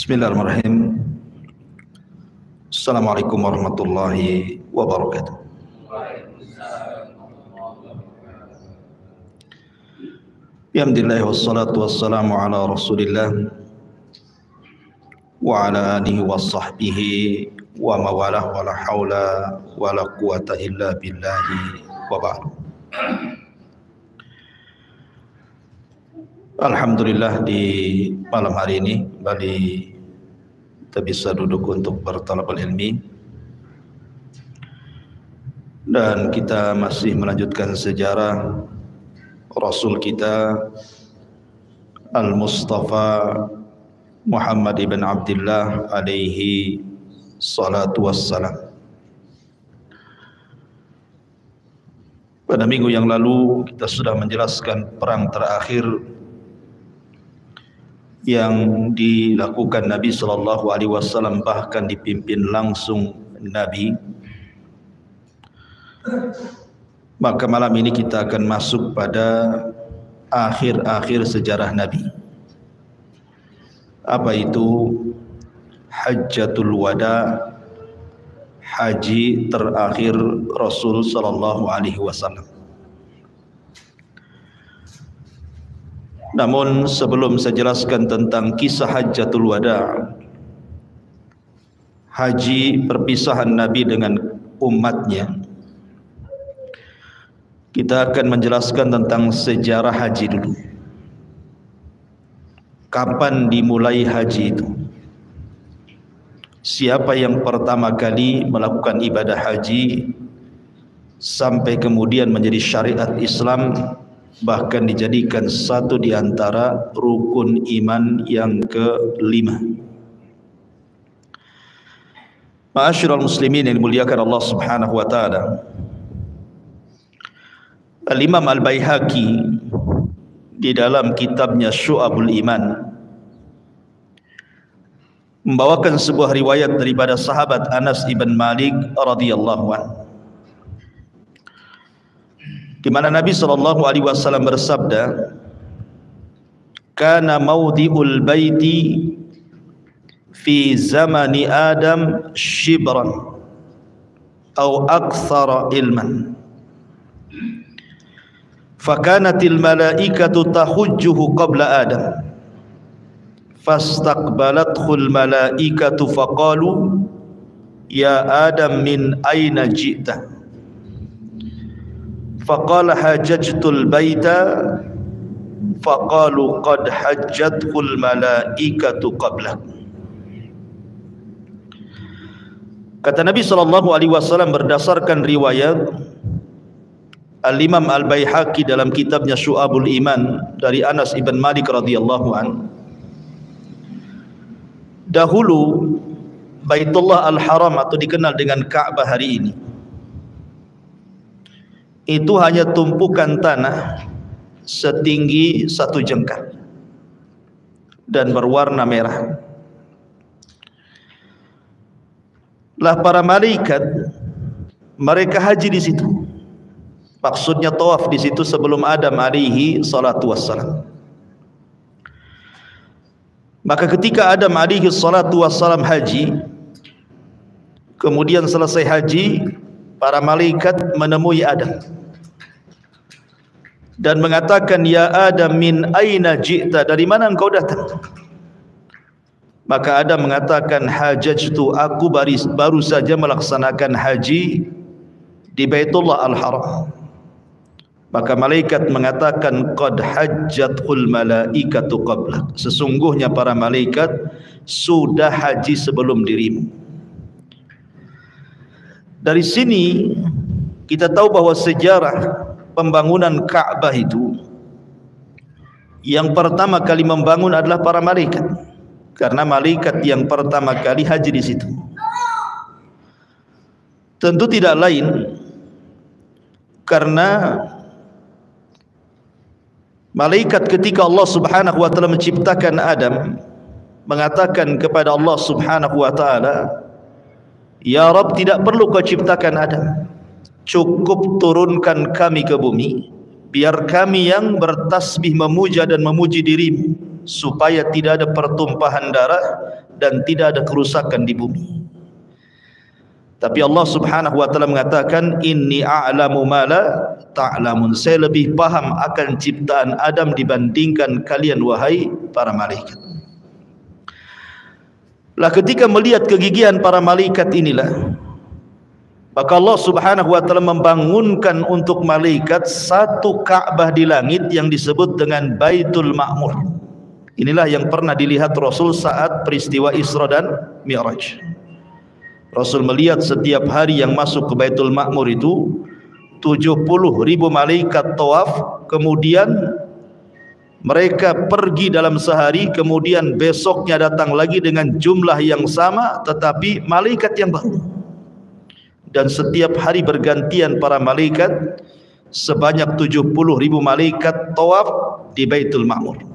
Bismillahirrahmanirrahim. Assalamualaikum warahmatullahi wabarakatuh. Alhamdulillah wassalatu wassalamu ala Rasulillah wa ala alihi wa sahbihi wa mawalah wa la hawla wa la quwata illa billahi wa ba'du. Alhamdulillah, di malam hari ini kembali kita bisa duduk untuk bertalabul ilmi, dan kita masih melanjutkan sejarah Rasul kita Al-Mustafa Muhammad ibn Abdullah alaihi salatu wassalam. Pada minggu yang lalu kita sudah menjelaskan perang terakhir yang dilakukan Nabi sallallahu alaihi wasallam, bahkan dipimpin langsung Nabi. Maka malam ini kita akan masuk pada akhir-akhir sejarah Nabi. Apa itu Hajjatul Wada, haji terakhir Rasul sallallahu alaihi wasallam. Namun sebelum saya jelaskan tentang kisah Hajjatul Wada, haji perpisahan Nabi dengan umatnya, kita akan menjelaskan tentang sejarah haji dulu. Kapan dimulai haji itu? Siapa yang pertama kali melakukan ibadah haji sampai kemudian menjadi syariat Islam, bahkan dijadikan satu di antara rukun iman yang kelima. Ma'asyiral muslimin yang dimuliakan Allah Subhanahu wa taala, Al-Imam Al-Baihaqi di dalam kitabnya Syu'abul Iman membawakan sebuah riwayat daripada sahabat Anas ibn Malik radhiyallahu anhu, di mana Nabi sallallahu alaihi wasallam bersabda, "Kana mawdi'ul baiti fi zamani Adam shibran atau aktsara ilman. Fakanatil malaikatu tahujjuhu qabla Adam. Fastaqbalathul malaikatu faqalu, ya Adam min aina ji'ta? Faqala hajjajtul baita. Faqalu qad hajjathul malaikatu qablak." Kata Nabi sallallahu alaihi wasallam berdasarkan riwayat Al-Imam Al-Baihaqi dalam kitabnya Syu'abul Iman dari Anas ibn Malik radhiyallahu an, dahulu Baitullah Al-Haram atau dikenal dengan Ka'bah hari ini itu hanya tumpukan tanah setinggi satu jengkal dan berwarna merah. Lah para malaikat mereka haji di situ. Maksudnya tawaf di situ sebelum Adam alaihi salatu wassalam. Maka ketika Adam alaihi salatu wassalam haji, kemudian selesai haji, para malaikat menemui Adam dan mengatakan, ya Adam min aina ji'ta, dari mana engkau datang? Maka Adam mengatakan, hajajtu, aku baru saja melaksanakan haji di Baitullah Al-Haram. Maka malaikat mengatakan, qad hajjathul malaikatu qablak, sesungguhnya para malaikat sudah haji sebelum dirimu. Dari sini kita tahu bahwa sejarah pembangunan Ka'bah itu yang pertama kali membangun adalah para malaikat, karena malaikat yang pertama kali haji di situ. Tentu tidak lain karena malaikat ketika Allah Subhanahu wa taala menciptakan Adam mengatakan kepada Allah Subhanahu wa taala, ya Rabb, tidak perlu kau ciptakan Adam, cukup turunkan kami ke bumi, biar kami yang bertasbih memuja dan memuji dirimu. supaya tidak ada pertumpahan darah dan tidak ada kerusakan di bumi. Tapi Allah Subhanahu wa taala mengatakan, inni a'lamu ma la ta'lamun. Saya lebih paham akan ciptaan Adam dibandingkan kalian wahai para malaikat. Lah ketika melihat kegigihan para malaikat inilah, maka Allah Subhanahu wa taala membangunkan untuk malaikat satu Ka'bah di langit yang disebut dengan Baitul Ma'mur. Inilah yang pernah dilihat Rasul saat peristiwa Isra dan Mi'raj. Rasul melihat setiap hari yang masuk ke Baitul Ma'mur itu 70.000 malaikat tawaf, kemudian mereka pergi dalam sehari, kemudian besoknya datang lagi dengan jumlah yang sama tetapi malaikat yang baru. Dan setiap hari bergantian para malaikat, sebanyak 70.000 malaikat tawaf di Baitul Ma'mur.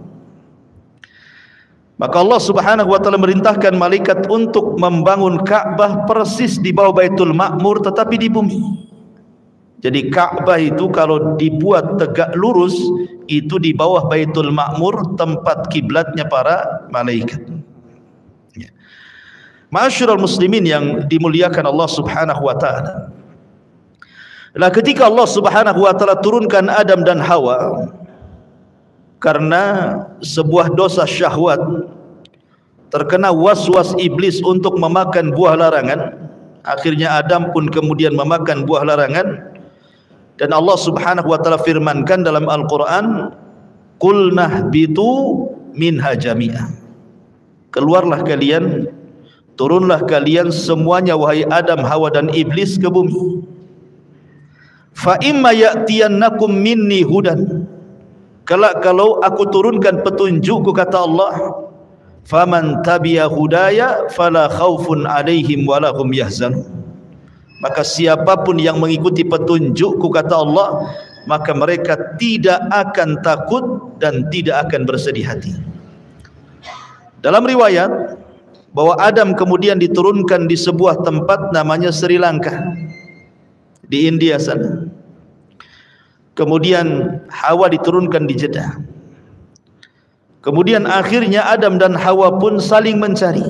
Maka Allah Subhanahu wa taala merintahkan malaikat untuk membangun Ka'bah persis di bawah Baitul Ma'mur tetapi di bumi. Jadi Ka'bah itu kalau dibuat tegak lurus itu di bawah Baitul Ma'mur, tempat kiblatnya para malaikat. Ma'asyiral muslimin yang dimuliakan Allah Subhanahu wa taala. Lah ketika Allah Subhanahu wa taala turunkan Adam dan Hawa karena sebuah dosa syahwat, terkena was-was iblis untuk memakan buah larangan, akhirnya Adam pun kemudian memakan buah larangan. Dan Allah Subhanahu wa taala firmankan dalam Al-Qur'an, qulnah bitu minha jami'ah. Keluarlah kalian, turunlah kalian semuanya wahai Adam, Hawa dan iblis ke bumi. Fa imma ya'tiyannakum minni hudan. Kelak kalau aku turunkan petunjukku, kata Allah, faman tabi'a hudaya fala khaufun alaihim wala hum yahzanun. Maka siapapun yang mengikuti petunjukku, kata Allah, maka mereka tidak akan takut dan tidak akan bersedih hati. Dalam riwayat bahwa Adam kemudian diturunkan di sebuah tempat namanya Sri Lanka di India sana. Kemudian Hawa diturunkan di Jeddah. Kemudian akhirnya Adam dan Hawa pun saling mencari.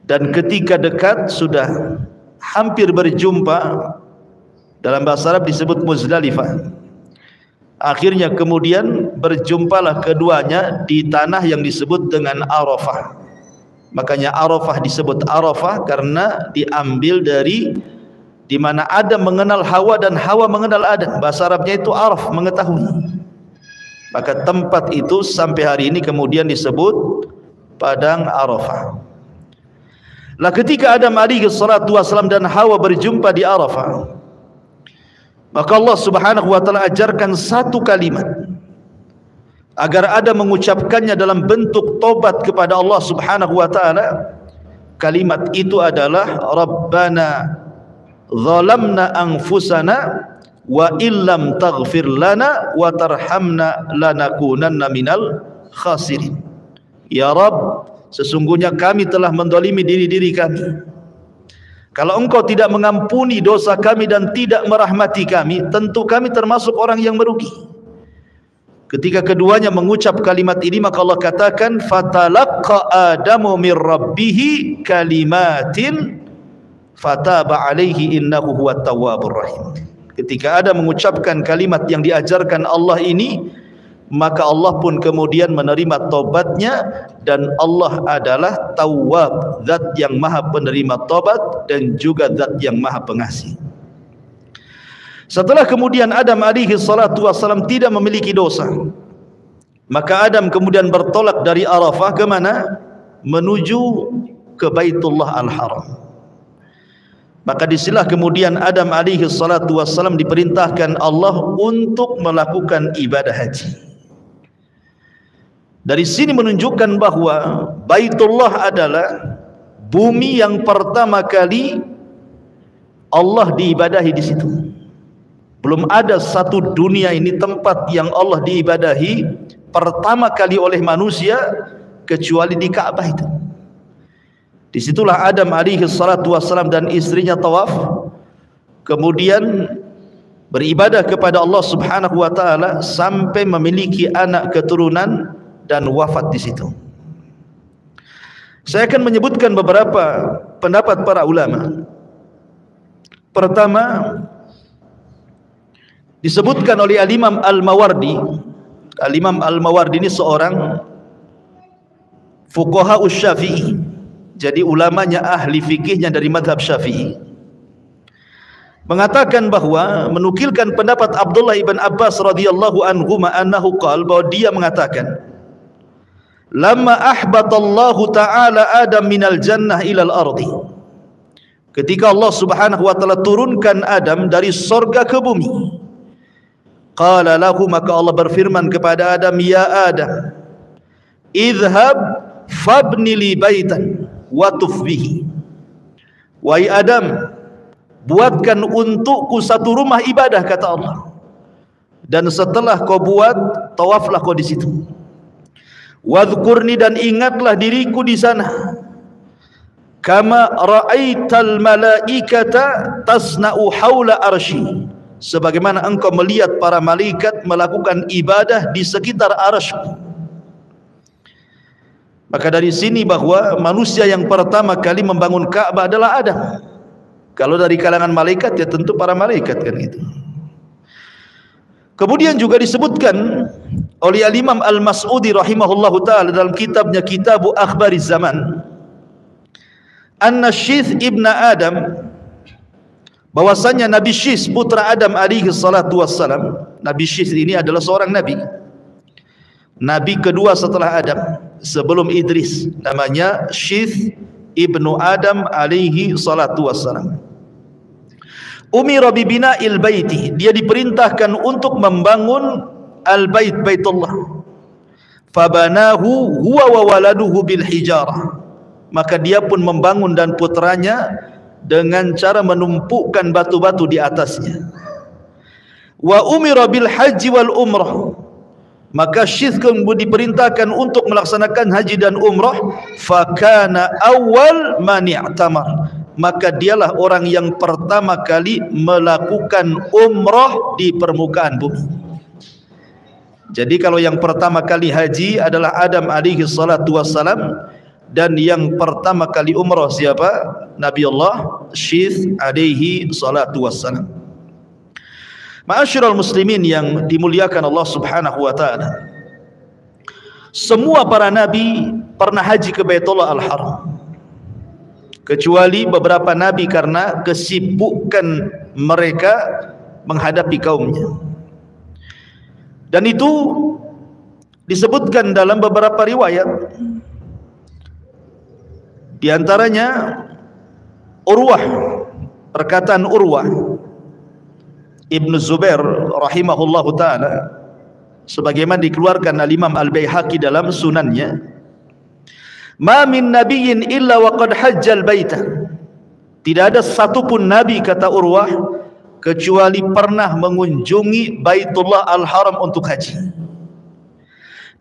Dan ketika dekat sudah hampir berjumpa, dalam bahasa Arab disebut Muzdalifah. Akhirnya kemudian berjumpalah keduanya di tanah yang disebut dengan Arafah. Makanya Arafah disebut Arafah karena diambil dari di mana Adam mengenal Hawa dan Hawa mengenal Adam. Bahasa Arabnya itu araf, mengetahui. Maka tempat itu sampai hari ini kemudian disebut Padang Arafah. Lah ketika Adam alaihi salatu wasallam dan Hawa berjumpa di Arafah, maka Allah Subhanahu wa taala ajarkan satu kalimat agar Adam mengucapkannya dalam bentuk tobat kepada Allah Subhanahu wa taala. Kalimat itu adalah Rabbana zalamna anfusana wa illam taghfir lana wa tarhamna lanakunanna minal khasirin. Ya Rabb, sesungguhnya kami telah mendolimi diri-diri kami. Kalau engkau tidak mengampuni dosa kami dan tidak merahmati kami, tentu kami termasuk orang yang merugi. Ketika keduanya mengucap kalimat ini, maka Allah katakan fatalaqqa adamu mir rabbih kalimatin fataba alaihi innahu huwat tawwabur rahim. Ketika Adam mengucapkan kalimat yang diajarkan Allah ini, maka Allah pun kemudian menerima taubatnya, dan Allah adalah Tawwab, zat yang maha penerima taubat dan juga zat yang maha pengasih. Setelah kemudian Adam alaihi salatu wassalam tidak memiliki dosa, maka Adam kemudian bertolak dari Arafah ke mana? Menuju ke Baitullah Al-Haram. Maka disinilah kemudian Adam alaihi salatu wassalam diperintahkan Allah untuk melakukan ibadah haji. Dari sini menunjukkan bahwa Baitullah adalah bumi yang pertama kali Allah diibadahi di situ. Belum ada satu dunia ini tempat yang Allah diibadahi pertama kali oleh manusia kecuali di Ka'bah itu. Disitulah Adam alaihi salatu wassalam dan istrinya tawaf, kemudian beribadah kepada Allah Subhanahu wa taala sampai memiliki anak keturunan dan wafat di situ. Saya akan menyebutkan beberapa pendapat para ulama. Pertama, disebutkan oleh Al-Imam Al-Mawardi. Al-Imam Al-Mawardi ini seorang fuqaha Syafi'i. Jadi ulamanya ahli fikihnya dari mazhab Syafi'i. Mengatakan bahwa menukilkan pendapat Abdullah ibn Abbas radhiyallahu anhu annahu qala, bahwa dia mengatakan, lamma ahbatallahu ta'ala Adam minal jannah ilal ardi. Ketika Allah Subhanahu wa taala turunkan Adam dari sorga ke bumi, qala lahu, maka Allah berfirman kepada Adam, ya Adam, idhhab fabni li baitan wa tuf bihi. Wahai Adam, buatkan untukku satu rumah ibadah, kata Allah, dan setelah kau buat, tawaflah kau di situ. Wadhkurni, dan ingatlah diriku di sana. Kama ra'aital malaikata tasna'u haula arsy, sebagaimana engkau melihat para malaikat melakukan ibadah di sekitar arsy. Maka dari sini bahwa manusia yang pertama kali membangun Ka'bah adalah Adam. Kalau dari kalangan malaikat ya tentu para malaikat kan itu. Kemudian juga disebutkan oleh Al-Imam Al-Mas'udi rahimahullahu ta'ala dalam kitabnya Kitabu Akhbariz Zaman, anna Syith ibn Adam, bahwasanya Nabi Syith putra Adam alaihi salatu wassalam. Nabi Syith ini adalah seorang nabi, nabi kedua setelah Adam sebelum Idris, namanya Syith ibnu Adam alaihi salatu wassalam. Umira bibina'il baiti, dia diperintahkan untuk membangun al-bait, baitullah. Fabanahu huwa wa waladuhu bil hijarah, maka dia pun membangun dan putranya dengan cara menumpukkan batu-batu di atasnya. Wa umira bil haji wal umrah, maka Syith diperintahkan untuk melaksanakan haji dan umrah. Fakana awal man i'tamar, maka dialah orang yang pertama kali melakukan umrah di permukaan bumi. Jadi kalau yang pertama kali haji adalah Adam alaihi salatu wassalam, dan yang pertama kali umrah siapa? Nabi Allah Syith alaihi salatu wassalam. Ma'asyiral muslimin yang dimuliakan Allah Subhanahu wa taala, semua para nabi pernah haji ke Baitullah Al-Haram, kecuali beberapa nabi karena kesibukan mereka menghadapi kaumnya. Dan itu disebutkan dalam beberapa riwayat, di antaranya Urwah, perkataan Urwah Ibnu Zubair rahimahullahu ta'ala, sebagaimana dikeluarkan Al-Imam Al-Baihaqi dalam sunannya, ma min nabiyyin illa waqad hajjal baita, tidak ada satupun nabi, kata Urwah, kecuali pernah mengunjungi Baitullah Al-Haram untuk haji.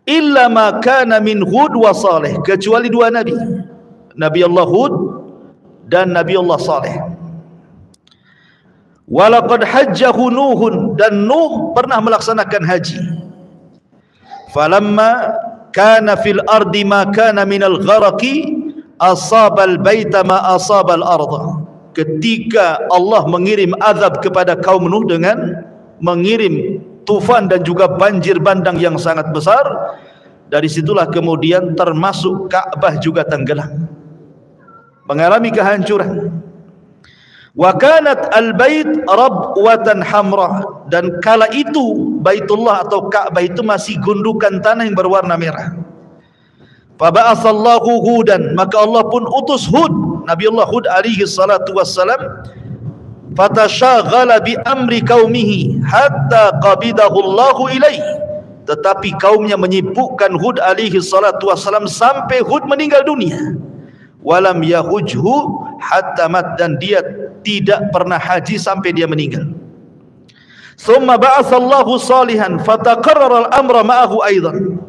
Illa ma kana min Hud wa Saleh, kecuali dua nabi, Nabi Allah Hud dan Nabi Allah Saleh. Walaqad hajjahu Nuhun, dan Nuh pernah melaksanakan haji. Falamma kana fil ardi ma kana minal gharaqi asabal baita ma asabal arda, ketika Allah mengirim azab kepada kaum Nuh dengan mengirim tufan dan juga banjir bandang yang sangat besar, dari situlah kemudian termasuk Ka'bah juga tenggelam, mengalami kehancuran. Wa kanat al-bait rabwatan hamra, dan kala itu Baitullah atau Ka'bah itu masih gundukan tanah yang berwarna merah. Fa ba'atsallahu Hudan, maka Allah pun utus Hud, Nabi Allah Hud alaihi salatu wassalam. Fatashaghala bi amri qaumihi hatta qabidahu Allahu ilaihi, tetapi kaumnya menyibukkan Hud alaihi salatu wassalam sampai Hud meninggal dunia. Walam yahujhu hatta mat, dan dia tidak pernah haji sampai dia meninggal. Thumma ba'atsallahu Salihan fataqarrara al-amra ma'ahu aidan,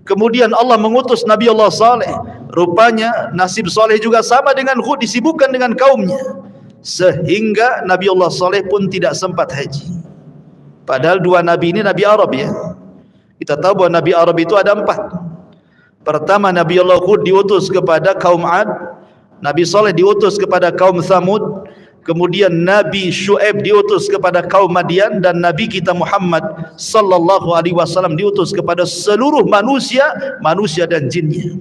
kemudian Allah mengutus Nabi Allah Saleh, rupanya nasib Saleh juga sama dengan Hud, disibukkan dengan kaumnya, sehingga Nabi Allah Saleh pun tidak sempat haji. Padahal dua nabi ini nabi Arab ya. Kita tahu bahwa nabi Arab itu ada 4. Pertama, Nabi Allah Hud diutus kepada kaum Ad, Nabi Saleh diutus kepada kaum Thamud, kemudian Nabi Syuaib diutus kepada kaum Madian, dan Nabi kita Muhammad sallallahu alaihi wasallam diutus kepada seluruh manusia, manusia dan jinnya.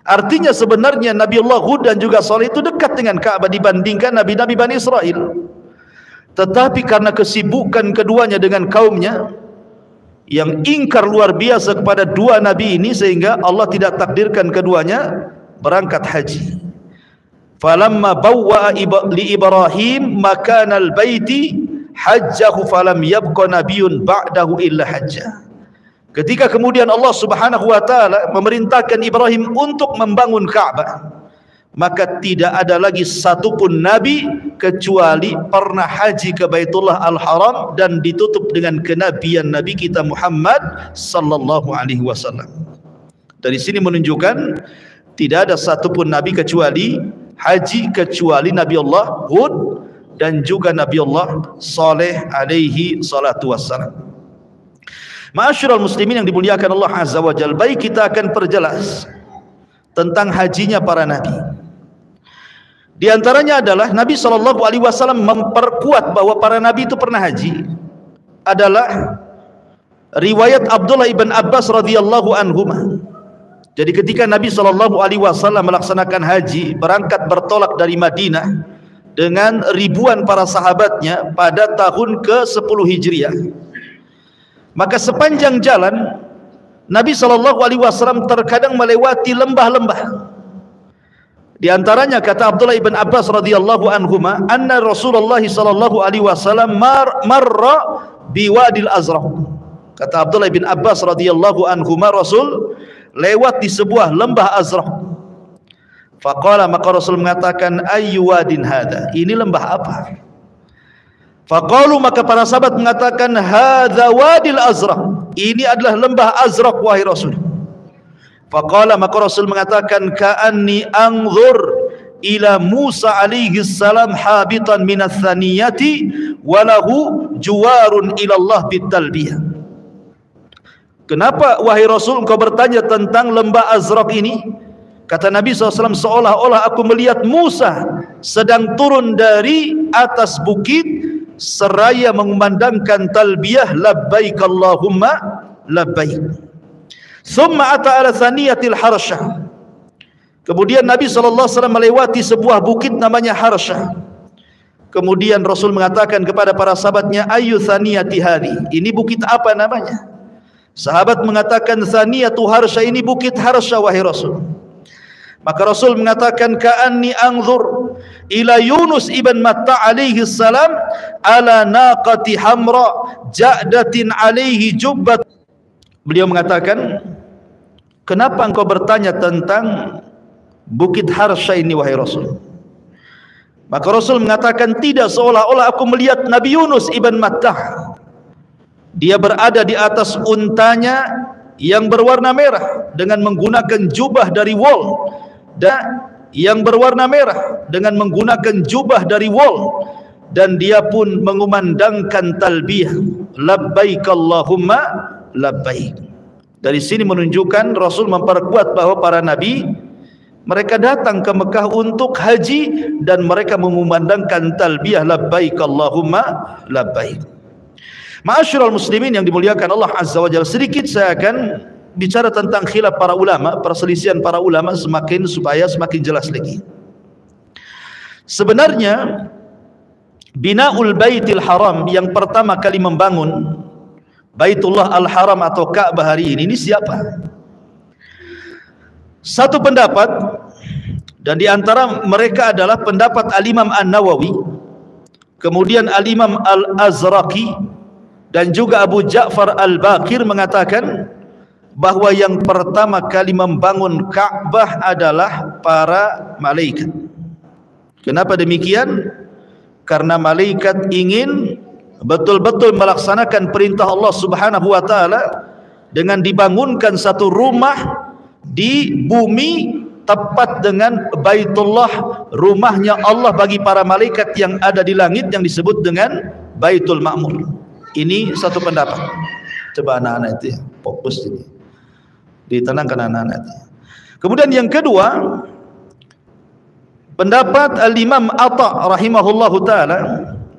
Artinya sebenarnya Nabi Allah Hud dan juga Saleh itu dekat dengan Ka'bah dibandingkan Nabi-Nabi Bani Israel. Tetapi karena kesibukan keduanya dengan kaumnya yang ingkar luar biasa kepada dua Nabi ini, sehingga Allah tidak takdirkan keduanya berangkat haji. Falamma bawwa'a li Ibrahim makanal baiti hajjahu falam yabqa nabiyyun ba'dahu illa hajjah. Ketika kemudian Allah Subhanahu wa taala memerintahkan Ibrahim untuk membangun Ka'bah, maka tidak ada lagi satupun nabi kecuali pernah haji ke Baitullah Al-Haram dan ditutup dengan kenabian Nabi kita Muhammad sallallahu alaihi wasallam. Dari sini menunjukkan tidak ada satupun nabi kecuali haji, kecuali Nabi Allah Hud dan juga Nabi Allah Saleh alaihi salatu wassalam. Ma'asyiral muslimin yang dimuliakan Allah Azza wa Jalla, baik kita akan perjelas tentang hajinya para nabi. Di antaranya adalah Nabi sallallahu alaihi wasallam memperkuat bahwa para nabi itu pernah haji adalah riwayat Abdullah ibn Abbas radhiyallahu anhuma. Jadi ketika Nabi sallallahu alaihi wasallam melaksanakan haji, berangkat bertolak dari Madinah dengan ribuan para sahabatnya pada tahun ke-10 Hijriah. Maka sepanjang jalan Nabi sallallahu alaihi wasallam terkadang melewati lembah-lembah. Di antaranya kata Abdullah ibn Abbas radhiyallahu anhuma, anna Rasulullah sallallahu alaihi wasallam marra biwadil Azraq. Kata Abdullah ibn Abbas radhiyallahu anhuma, Rasul lewat di sebuah lembah Azraq. Faqala, maka Rasul mengatakan, ayyu wadin hadha, ini lembah apa? Faqalu, maka para sahabat mengatakan, hadza wadil Azraq, ini adalah lembah Azraq wahai Rasul. Faqala, maka Rasul mengatakan, ka'anni anzur ila Musa alaihi salam habitan minas thaniyati walahu juwarun ila Allah bitalbiyah. Kenapa wahai Rasul engkau bertanya tentang lembah Azraq ini? Kata Nabi SAW, seolah-olah aku melihat Musa sedang turun dari atas bukit seraya mengumandangkan talbiyah labbaik Allahumma labbaik. Thumma ata ala thaniyatil Harsyah. Kemudian Nabi SAW melewati sebuah bukit namanya Harsyah. Kemudian Rasul mengatakan kepada para sahabatnya, ayu thaniyati hadhi, ini bukit apa namanya? Sahabat mengatakan, thaniyatu Harsyah, ini bukit Harsyah wahai Rasul. Maka Rasul mengatakan, ka'anni anzur ila Yunus ibn Matta alaihi salam ala naqati hamra ja'datin alaihi jubbat. Beliau mengatakan, kenapa engkau bertanya tentang bukit Harsyah ini wahai Rasul? Maka Rasul mengatakan, tidak, seolah-olah aku melihat Nabi Yunus ibn Matta. Dia berada di atas untanya yang berwarna merah dengan menggunakan jubah dari wol, dan yang berwarna merah dengan menggunakan jubah dari wol, dan dia pun mengumandangkan talbiyah labbaik Allahumma labbaik. Dari sini menunjukkan Rasul memperkuat bahwa para nabi mereka datang ke Mekah untuk haji dan mereka mengumandangkan talbiyah labbaik Allahumma labbaik. Ma'asyiral muslimin yang dimuliakan Allah Azza wa Jalla, sedikit saya akan bicara tentang khilaf para ulama, perselisihan para ulama supaya semakin jelas lagi. Sebenarnya binaul baitil haram, yang pertama kali membangun Baitullah Al-Haram atau Ka'bah hari ini siapa? Satu pendapat, dan di antara mereka adalah pendapat Al-Imam An-Nawawi, kemudian Al-Imam Al-Azraqi, dan juga Abu Ja'far Al-Baqir mengatakan bahwa yang pertama kali membangun Ka'bah adalah para malaikat. Kenapa demikian? Karena malaikat ingin betul-betul melaksanakan perintah Allah Subhanahu wa taala dengan dibangunkan satu rumah di bumi tepat dengan Baitullah, rumahnya Allah bagi para malaikat yang ada di langit yang disebut dengan Baitul Ma'mur. Ini satu pendapat. Coba anak-anak itu ya, fokus ini. ditenangkan anak-anak. Kemudian yang kedua, pendapat Al-Imam Atha rahimahullahu taala,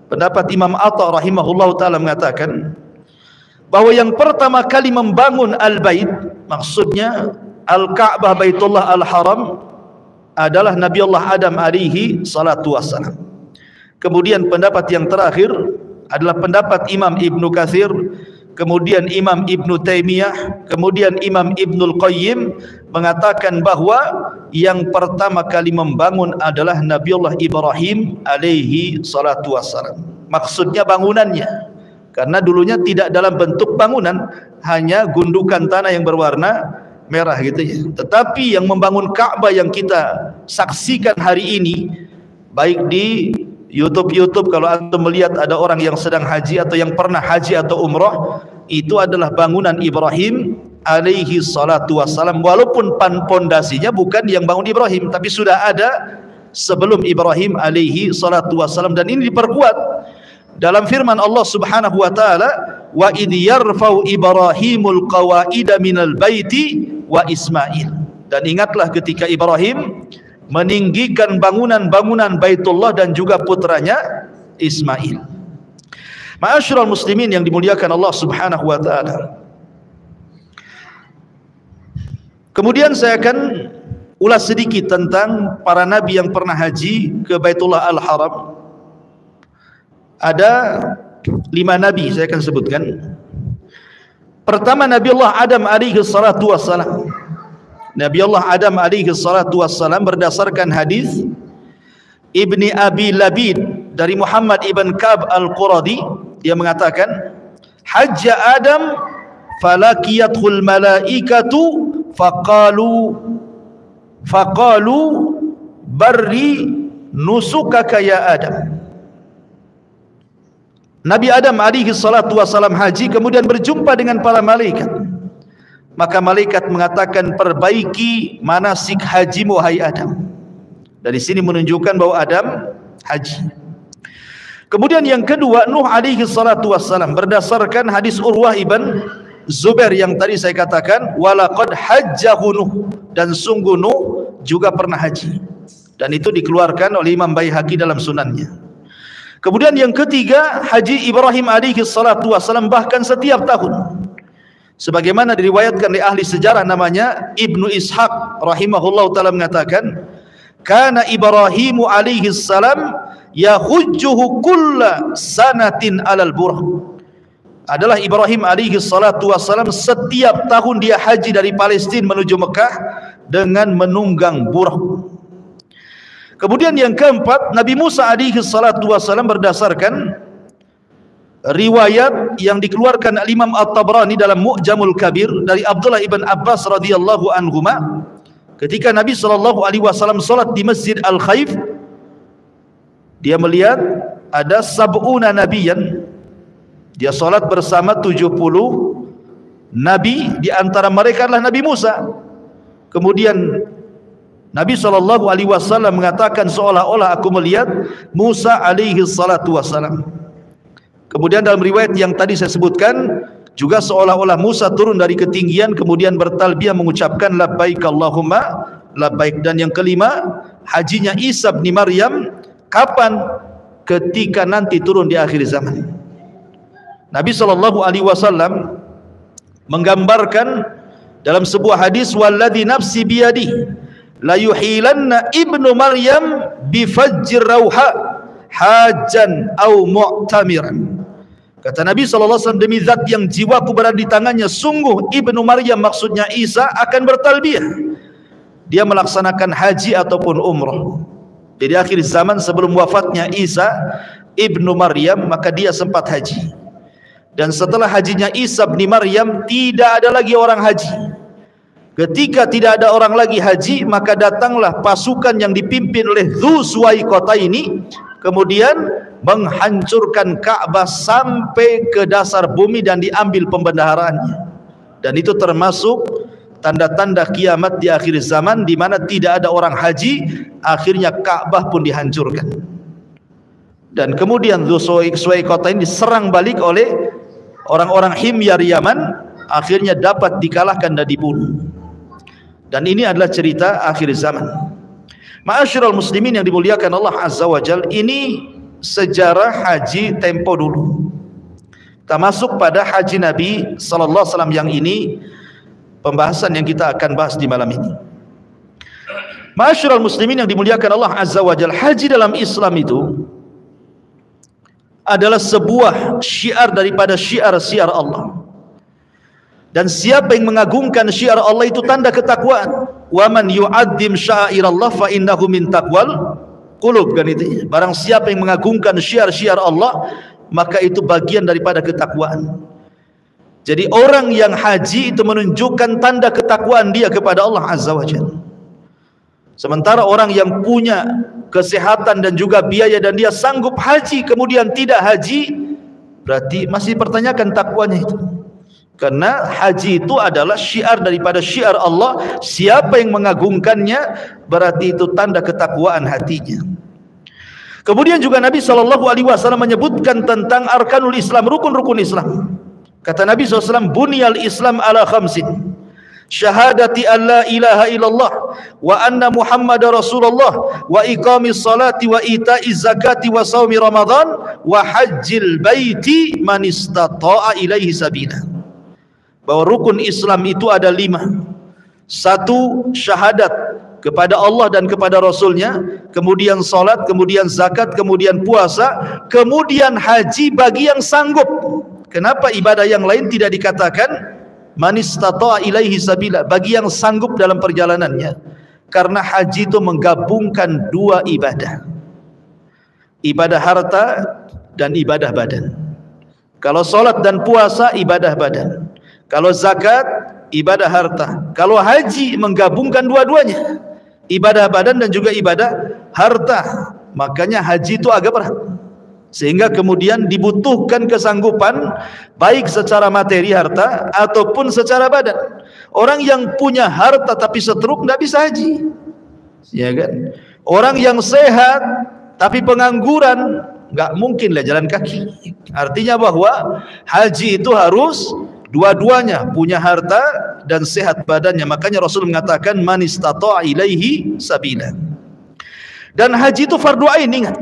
pendapat Imam Atha rahimahullahu taala mengatakan bahwa yang pertama kali membangun Al-Bait, maksudnya Al-Ka'bah Baitullah Al-Haram, adalah Nabi Allah Adam alaihi salatu wassalam. Kemudian pendapat yang terakhir adalah pendapat Imam Ibnu Katsir, kemudian Imam Ibnu Taimiyah, kemudian Imam Ibnul Qayyim mengatakan bahwa yang pertama kali membangun adalah Nabiullah Ibrahim alaihi salatu wassalam. Maksudnya bangunannya, karena dulunya tidak dalam bentuk bangunan, hanya gundukan tanah yang berwarna merah gitu ya. Tetapi yang membangun Ka'bah yang kita saksikan hari ini, baik di YouTube kalau antum melihat ada orang yang sedang haji atau yang pernah haji atau umrah, itu adalah bangunan Ibrahim alaihi salatu wassalam, walaupun pondasinya bukan yang bangun Ibrahim, tapi sudah ada sebelum Ibrahim alaihi salatu wassalam. Dan ini diperkuat dalam firman Allah Subhanahu wa taala, wa idh yarfa'u Ibrahimul qawaida minal baiti wa Ismail. Dan ingatlah ketika Ibrahim meninggikan bangunan-bangunan Baitullah dan juga putranya Ismail. Ma'asyiral muslimin yang dimuliakan Allah Subhanahu wa taala. Kemudian saya akan ulas sedikit tentang para nabi yang pernah haji ke Baitullah Al-Haram. Ada 5 nabi saya akan sebutkan. Pertama, Nabi Allah Adam alaihi salatu wassalam. Nabi Allah Adam alaihi salatu wassalam berdasarkan hadis Ibni Abi Labid dari Muhammad ibn Ka'b al-Quradi, dia mengatakan, hajja Adam falakiyathul malaikatu faqalu barri nusukaka ya Adam. Nabi Adam alaihi salatu wassalam haji, kemudian berjumpa dengan para malaikat. Maka malaikat mengatakan, perbaiki manasik hajimu hai Adam. Dari sini menunjukkan bahwa Adam haji. Kemudian yang kedua, Nuh alaihi salatu wassalam berdasarkan hadis Urwah ibn Zubair yang tadi saya katakan, walaqad hajjahu Nuh, dan sungguh Nuh juga pernah haji. Dan itu dikeluarkan oleh Imam Baihaqi dalam sunannya. Kemudian yang ketiga, haji Ibrahim alaihi salatu wassalam bahkan setiap tahun. Sebagaimana diriwayatkan oleh ahli sejarah namanya Ibnu Ishaq rahimahullah ta'ala mengatakan, kana Ibrahimu alaihi salam yahujjuhu kulla sanatin alal burh. Adalah Ibrahim alaihi salatu wassalam setiap tahun dia haji dari Palestina menuju Mekah dengan menunggang burh. Kemudian yang keempat, Nabi Musa alaihi salatu wassalam berdasarkan riwayat yang dikeluarkan Imam At-Tabrani dalam Mu'jamul Kabir dari Abdullah ibn Abbas radhiyallahu anhuma, ketika Nabi sallallahu alaihi wasallam salat di Masjid Al-Khaif, dia melihat ada sab'una nabiyan, dia salat bersama 70 nabi, di antara mereka adalah Nabi Musa. Kemudian Nabi sallallahu alaihi wasallam mengatakan, seolah-olah aku melihat Musa alaihi salatu wasallam. Kemudian dalam riwayat yang tadi saya sebutkan juga seolah-olah Musa turun dari ketinggian kemudian bertalbiyah mengucapkan labbaik Allahumma labbaik. Dan yang kelima, hajinya Isa bin Maryam kapan? Ketika nanti turun di akhir zaman. Nabi sallallahu alaihi wasallam menggambarkan dalam sebuah hadis, walladzi nafsi biyadi la yuhilanna ibnu Maryam bi fajr rauha hajan au mu'tamiran. Kata Nabi SAW, demi zat yang jiwaku berada di tangannya, sungguh Ibnu Maryam, maksudnya Isa, akan bertalbiyah. Dia melaksanakan haji ataupun umrah. Jadi akhir zaman sebelum wafatnya Isa Ibnu Maryam, maka dia sempat haji. Dan setelah hajinya Isa bin Maryam, tidak ada lagi orang haji. Ketika tidak ada orang lagi haji, maka datanglah pasukan yang dipimpin oleh Dzu Suwaikotaini, kemudian menghancurkan Ka'bah sampai ke dasar bumi dan diambil pembendaharaannya. Dan itu termasuk tanda-tanda kiamat di akhir zaman, di mana tidak ada orang haji, akhirnya Ka'bah pun dihancurkan. Dan kemudian Dzu Suwaikotaini diserang balik oleh orang-orang Himyar Yaman, akhirnya dapat dikalahkan dan dibunuh. Dan ini adalah cerita akhir zaman. Ma'asyiral muslimin yang dimuliakan Allah Azza wa Jalla, ini sejarah haji tempo dulu. Kita masuk pada haji Nabi sallallahu alaihi wasallam yang ini, pembahasan yang kita akan bahas di malam ini. Ma'asyiral muslimin yang dimuliakan Allah Azza wa Jalla, haji dalam Islam itu adalah sebuah syiar daripada syiar-syiar Allah. Dan siapa yang mengagungkan syiar Allah itu tanda ketakwaan. Wa man yu'azzim sya'airallah fa innahu min taqwal qulub, kan itu. Barang siapa yang mengagungkan syiar-syiar Allah, maka itu bagian daripada ketakwaan. Jadi orang yang haji itu menunjukkan tanda ketakwaan dia kepada Allah Azza wa Jalla. Sementara orang yang punya kesehatan dan juga biaya dan dia sanggup haji kemudian tidak haji, berarti masih pertanyakan takwanya itu. Karena haji itu adalah syiar daripada syiar Allah. Siapa yang mengagungkannya, berarti itu tanda ketakwaan hatinya. Kemudian juga Nabi SAW menyebutkan tentang arkanul Islam, rukun-rukun Islam. Kata Nabi SAW, bunyal Islam ala khamsin, syahadati an la ilaha illallah wa anna muhammadar rasulullah wa iqamis salati wa ita'iz zakati wa saumi ramadan wa hajjil baiti man istata'a ilaihi sabila. Bahwa rukun Islam itu ada 5. 1, syahadat kepada Allah dan kepada Rasulnya, kemudian salat, kemudian zakat, kemudian puasa, kemudian haji bagi yang sanggup. Kenapa ibadah yang lain tidak dikatakan man istata'a ilaihi sabila, bagi yang sanggup dalam perjalanannya? Karena haji itu menggabungkan 2 ibadah, ibadah harta dan ibadah badan. Kalau salat dan puasa ibadah badan, kalau zakat ibadah harta. Kalau haji menggabungkan dua-duanya, ibadah badan dan juga ibadah harta. Makanya haji itu agak berat, sehingga kemudian dibutuhkan kesanggupan baik secara materi harta ataupun secara badan. Orang yang punya harta tapi stroke tidak bisa haji, ya kan? Orang yang sehat tapi pengangguran, nggak mungkinlah jalan kaki. Artinya bahwa haji itu harus dua-duanya, punya harta dan sehat badannya. Makanya Rasul mengatakan man istata'a ilaihi sabila. Dan haji itu fardu ain, ingat.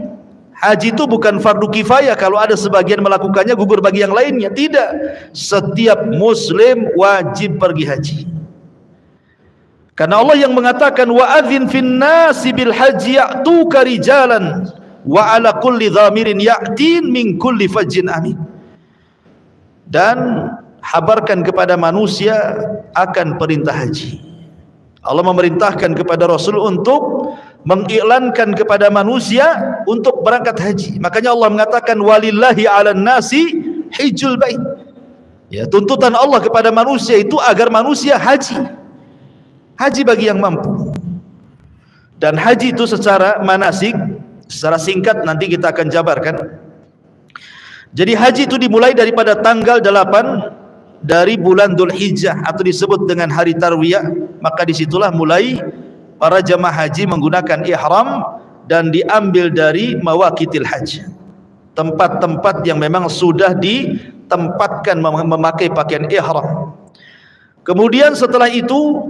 Haji itu bukan fardu kifayah, kalau ada sebagian melakukannya gugur bagi yang lainnya. Tidak. Setiap muslim wajib pergi haji. Karena Allah yang mengatakan wa adzin fin nasi bil haji ya'tuka rijalan wa ala kulli dhamirin ya'tin min kulli fajjin amin. Dan habarkan kepada manusia akan perintah haji. Allah memerintahkan kepada Rasul untuk mengiklankan kepada manusia untuk berangkat haji. Makanya Allah mengatakan walillahi 'alan nasi hijjul bait. Ya, tuntutan Allah kepada manusia itu agar manusia haji. Haji bagi yang mampu. Dan haji itu secara manasik, secara singkat nanti kita akan jabarkan. Jadi haji itu dimulai daripada tanggal 8 dari bulan Dzulhijjah atau disebut dengan hari tarwiyah. Maka disitulah mulai para jemaah haji menggunakan ihram dan diambil dari mawaqitil haji, tempat-tempat yang memang sudah ditempatkan memakai pakaian ihram. Kemudian setelah itu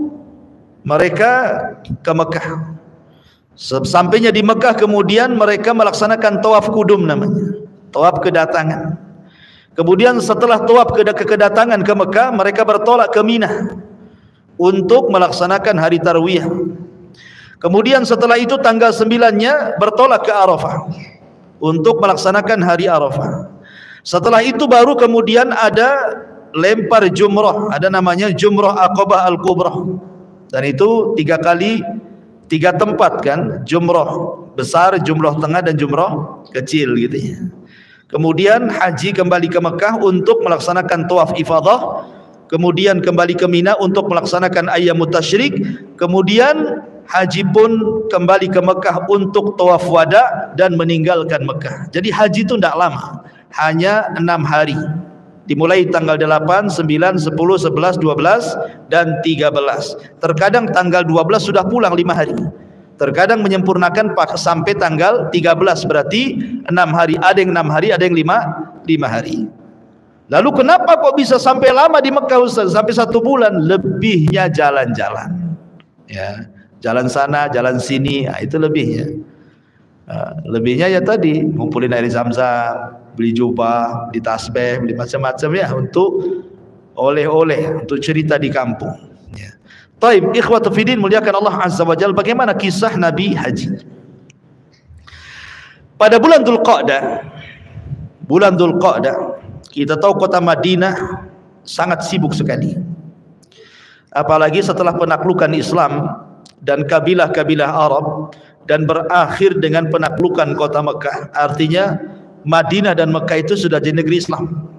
mereka ke Mekah. Sampainya di Mekah kemudian mereka melaksanakan tawaf kudum namanya, tawaf kedatangan. Kemudian setelah tawaf kedatangan ke Mekah, mereka bertolak ke Mina untuk melaksanakan hari tarwiyah. Kemudian setelah itu tanggal 9-nya bertolak ke Arafah untuk melaksanakan hari Arafah. Setelah itu baru kemudian ada lempar jumrah, ada namanya jumrah Aqabah Al-Kubra. Dan itu 3 kali 3 tempat kan, jumrah besar, jumrah tengah dan jumrah kecil gitu ya. Kemudian haji kembali ke Mekah untuk melaksanakan tawaf ifadah. Kemudian kembali ke Mina untuk melaksanakan ayyamut tasyrik. Kemudian haji pun kembali ke Mekah untuk tawaf wada dan meninggalkan Mekah. Jadi haji itu tidak lama, hanya 6 hari. Dimulai tanggal 8, 9, 10, 11, 12 dan 13. Terkadang tanggal 12 sudah pulang 5 hari. Terkadang menyempurnakan sampai tanggal 13, berarti 6 hari. Ada yang 6 hari, ada yang 5 hari. Lalu kenapa kok bisa sampai lama di Mekah Ustaz? Sampai 1 bulan? Lebihnya jalan-jalan. Ya, jalan sana, jalan sini, itu lebihnya. Lebihnya ya tadi ngumpulin air zam-zam, beli jubah, beli tasbih, beli macam-macam ya untuk oleh-oleh, untuk cerita di kampung. Ya. Taib, ikhwatu fiddin, muliakan Allah Azza wa Jalla. Bagaimana kisah Nabi haji? Pada bulan Dzulqa'dah, kita tahu kota Madinah sangat sibuk sekali. Apalagi setelah penaklukan Islam dan kabilah-kabilah Arab, dan berakhir dengan penaklukan kota Mekah. Artinya Madinah dan Mekah itu sudah jadi negeri Islam,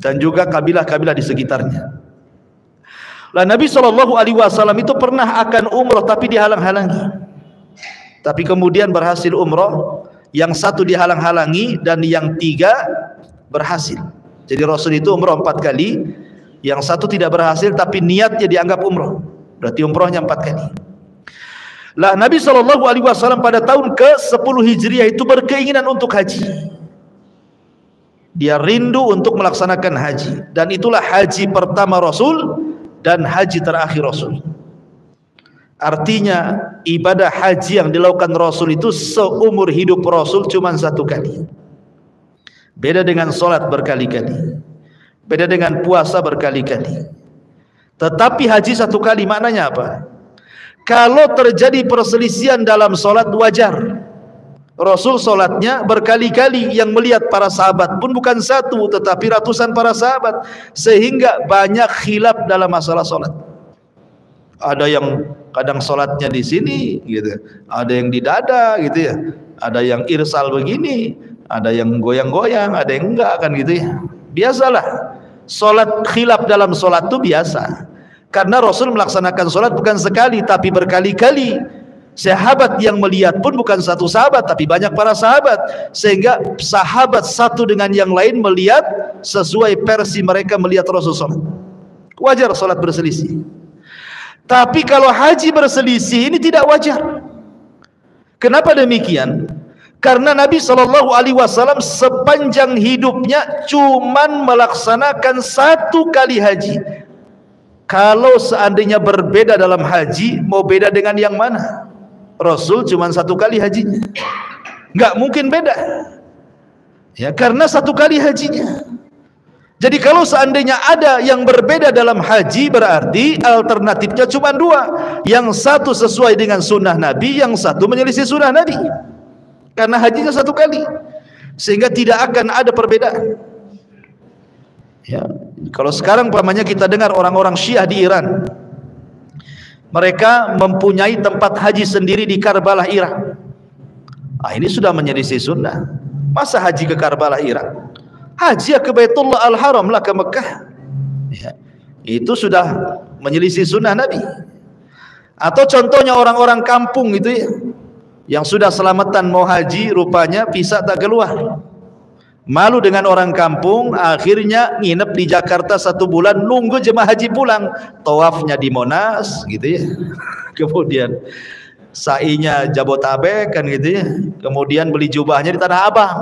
dan juga kabilah-kabilah di sekitarnya. Lah Nabi SAW itu pernah akan umrah tapi dihalang-halangi. Tapi kemudian berhasil umrah, yang satu dihalang-halangi dan yang tiga berhasil. Jadi Rasul itu umrah 4 kali, yang satu tidak berhasil tapi niatnya dianggap umrah. Berarti umrahnya 4 kali. Lah Nabi SAW pada tahun ke-10 Hijriah itu berkeinginan untuk haji. Dia rindu untuk melaksanakan haji, dan itulah haji pertama Rasul dan haji terakhir Rasul. Artinya ibadah haji yang dilakukan Rasul itu seumur hidup Rasul cuma 1 kali. Beda dengan solat berkali-kali, beda dengan puasa berkali-kali. Tetapi haji 1 kali maknanya apa? Kalau terjadi perselisihan dalam solat wajar. Rasul solatnya berkali-kali, yang melihat para sahabat pun bukan 1 tetapi ratusan para sahabat, sehingga banyak khilaf dalam masalah solat. Ada yang kadang solatnya di sini gitu, ada yang di dada gitu ya, ada yang irsal begini, ada yang goyang-goyang, ada yang enggak kan gitu ya. Biasalah solat, khilaf dalam solat itu biasa. Karena Rasul melaksanakan solat bukan sekali tapi berkali-kali. Sahabat yang melihat pun bukan 1 sahabat tapi banyak para sahabat, sehingga sahabat satu dengan yang lain melihat sesuai versi mereka melihat Rasul solat. Wajar solat berselisih. Tapi kalau haji berselisih ini tidak wajar. Kenapa demikian? Karena Nabi SAW sepanjang hidupnya cuman melaksanakan 1 kali haji. Kalau seandainya berbeda dalam haji, mau beda dengan yang mana? Rasul cuma 1 kali hajinya, nggak mungkin beda. Ya, karena 1 kali hajinya. Jadi kalau seandainya ada yang berbeda dalam haji, berarti alternatifnya cuma 2. Yang satu sesuai dengan sunnah Nabi, yang satu menyelisih sunnah Nabi. Karena hajinya 1 kali, sehingga tidak akan ada perbedaan. Ya, kalau sekarang umpamanya kita dengar orang-orang Syiah di Iran, mereka mempunyai tempat haji sendiri di Karbala, Irak. Ini sudah menyelisih sunnah. Masa haji ke Karbala, Irak? Haji ke Baitullah Al-Haram lah, ke Mekah. Ya, itu sudah menyelisih sunnah Nabi. Atau contohnya orang-orang kampung itu ya, yang sudah selamatan mau haji, rupanya visa tak keluar. Malu dengan orang kampung, akhirnya nginep di Jakarta 1 bulan, nunggu jemaah haji pulang, tawafnya di Monas gitu ya, kemudian sa'inya Jabotabek kan gitu ya, kemudian beli jubahnya di Tanah Abang,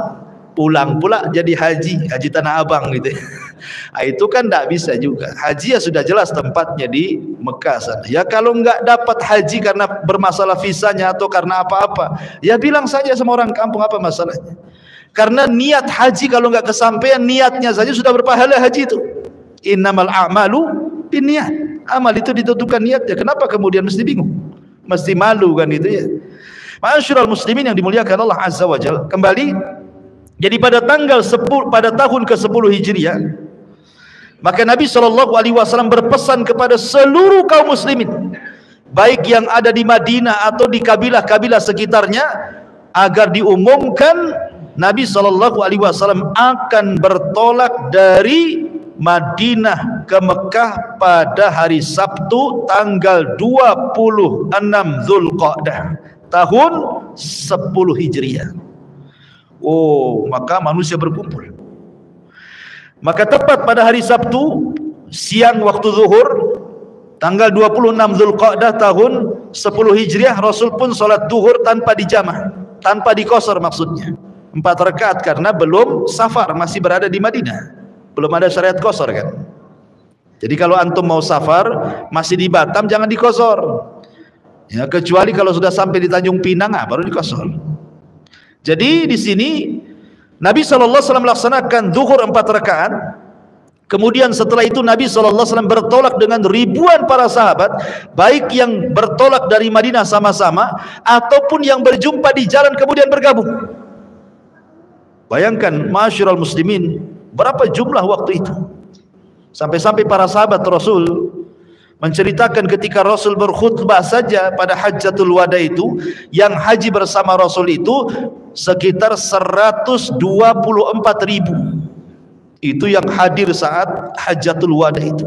pulang pula jadi haji Tanah Abang gitu ya. Itu kan tidak bisa juga. Haji ya sudah jelas tempatnya di Mekah sana. Ya kalau nggak dapat haji karena bermasalah visanya atau karena apa-apa, ya bilang saja sama orang kampung, apa masalahnya. Karena niat haji kalau nggak kesampaian, niatnya saja sudah berpahala haji itu. Innamal a'malu binniyat. Amal itu ditentukan niatnya. Kenapa kemudian mesti bingung? Mesti malu kan itu ya. Ma'asyiral muslimin yang dimuliakan Allah Azza wa Jalla. Kembali, jadi pada tanggal 10, pada tahun ke-10 Hijriah, maka Nabi SAW berpesan kepada seluruh kaum muslimin, baik yang ada di Madinah atau di kabilah-kabilah sekitarnya, agar diumumkan Nabi SAW akan bertolak dari Madinah ke Mekah pada hari Sabtu tanggal 26 Dzulqa'dah tahun 10 Hijriah. Maka manusia berkumpul. Maka tepat pada hari Sabtu siang waktu zuhur tanggal 26 Dzulqa'dah tahun 10 Hijriah, Rasul pun sholat zuhur tanpa dijamah, tanpa dikosor, maksudnya 4 rakaat, karena belum safar, masih berada di Madinah, belum ada syariat kosor kan. Jadi kalau antum mau safar masih di Batam, jangan dikosor. Ya, kecuali kalau sudah sampai di Tanjung Pinang, baru dikosor. Jadi di sini Nabi SAW melaksanakan zuhur 4 rakaat. Kemudian setelah itu Nabi SAW bertolak dengan ribuan para sahabat, baik yang bertolak dari Madinah sama-sama ataupun yang berjumpa di jalan kemudian bergabung. Bayangkan ma'asyiral muslimin, berapa jumlah waktu itu. Sampai-sampai para sahabat Rasul menceritakan ketika Rasul berkhutbah saja pada Hajjatul Wada itu, yang haji bersama Rasul itu sekitar 124.000. Itu yang hadir saat Hajjatul Wada itu.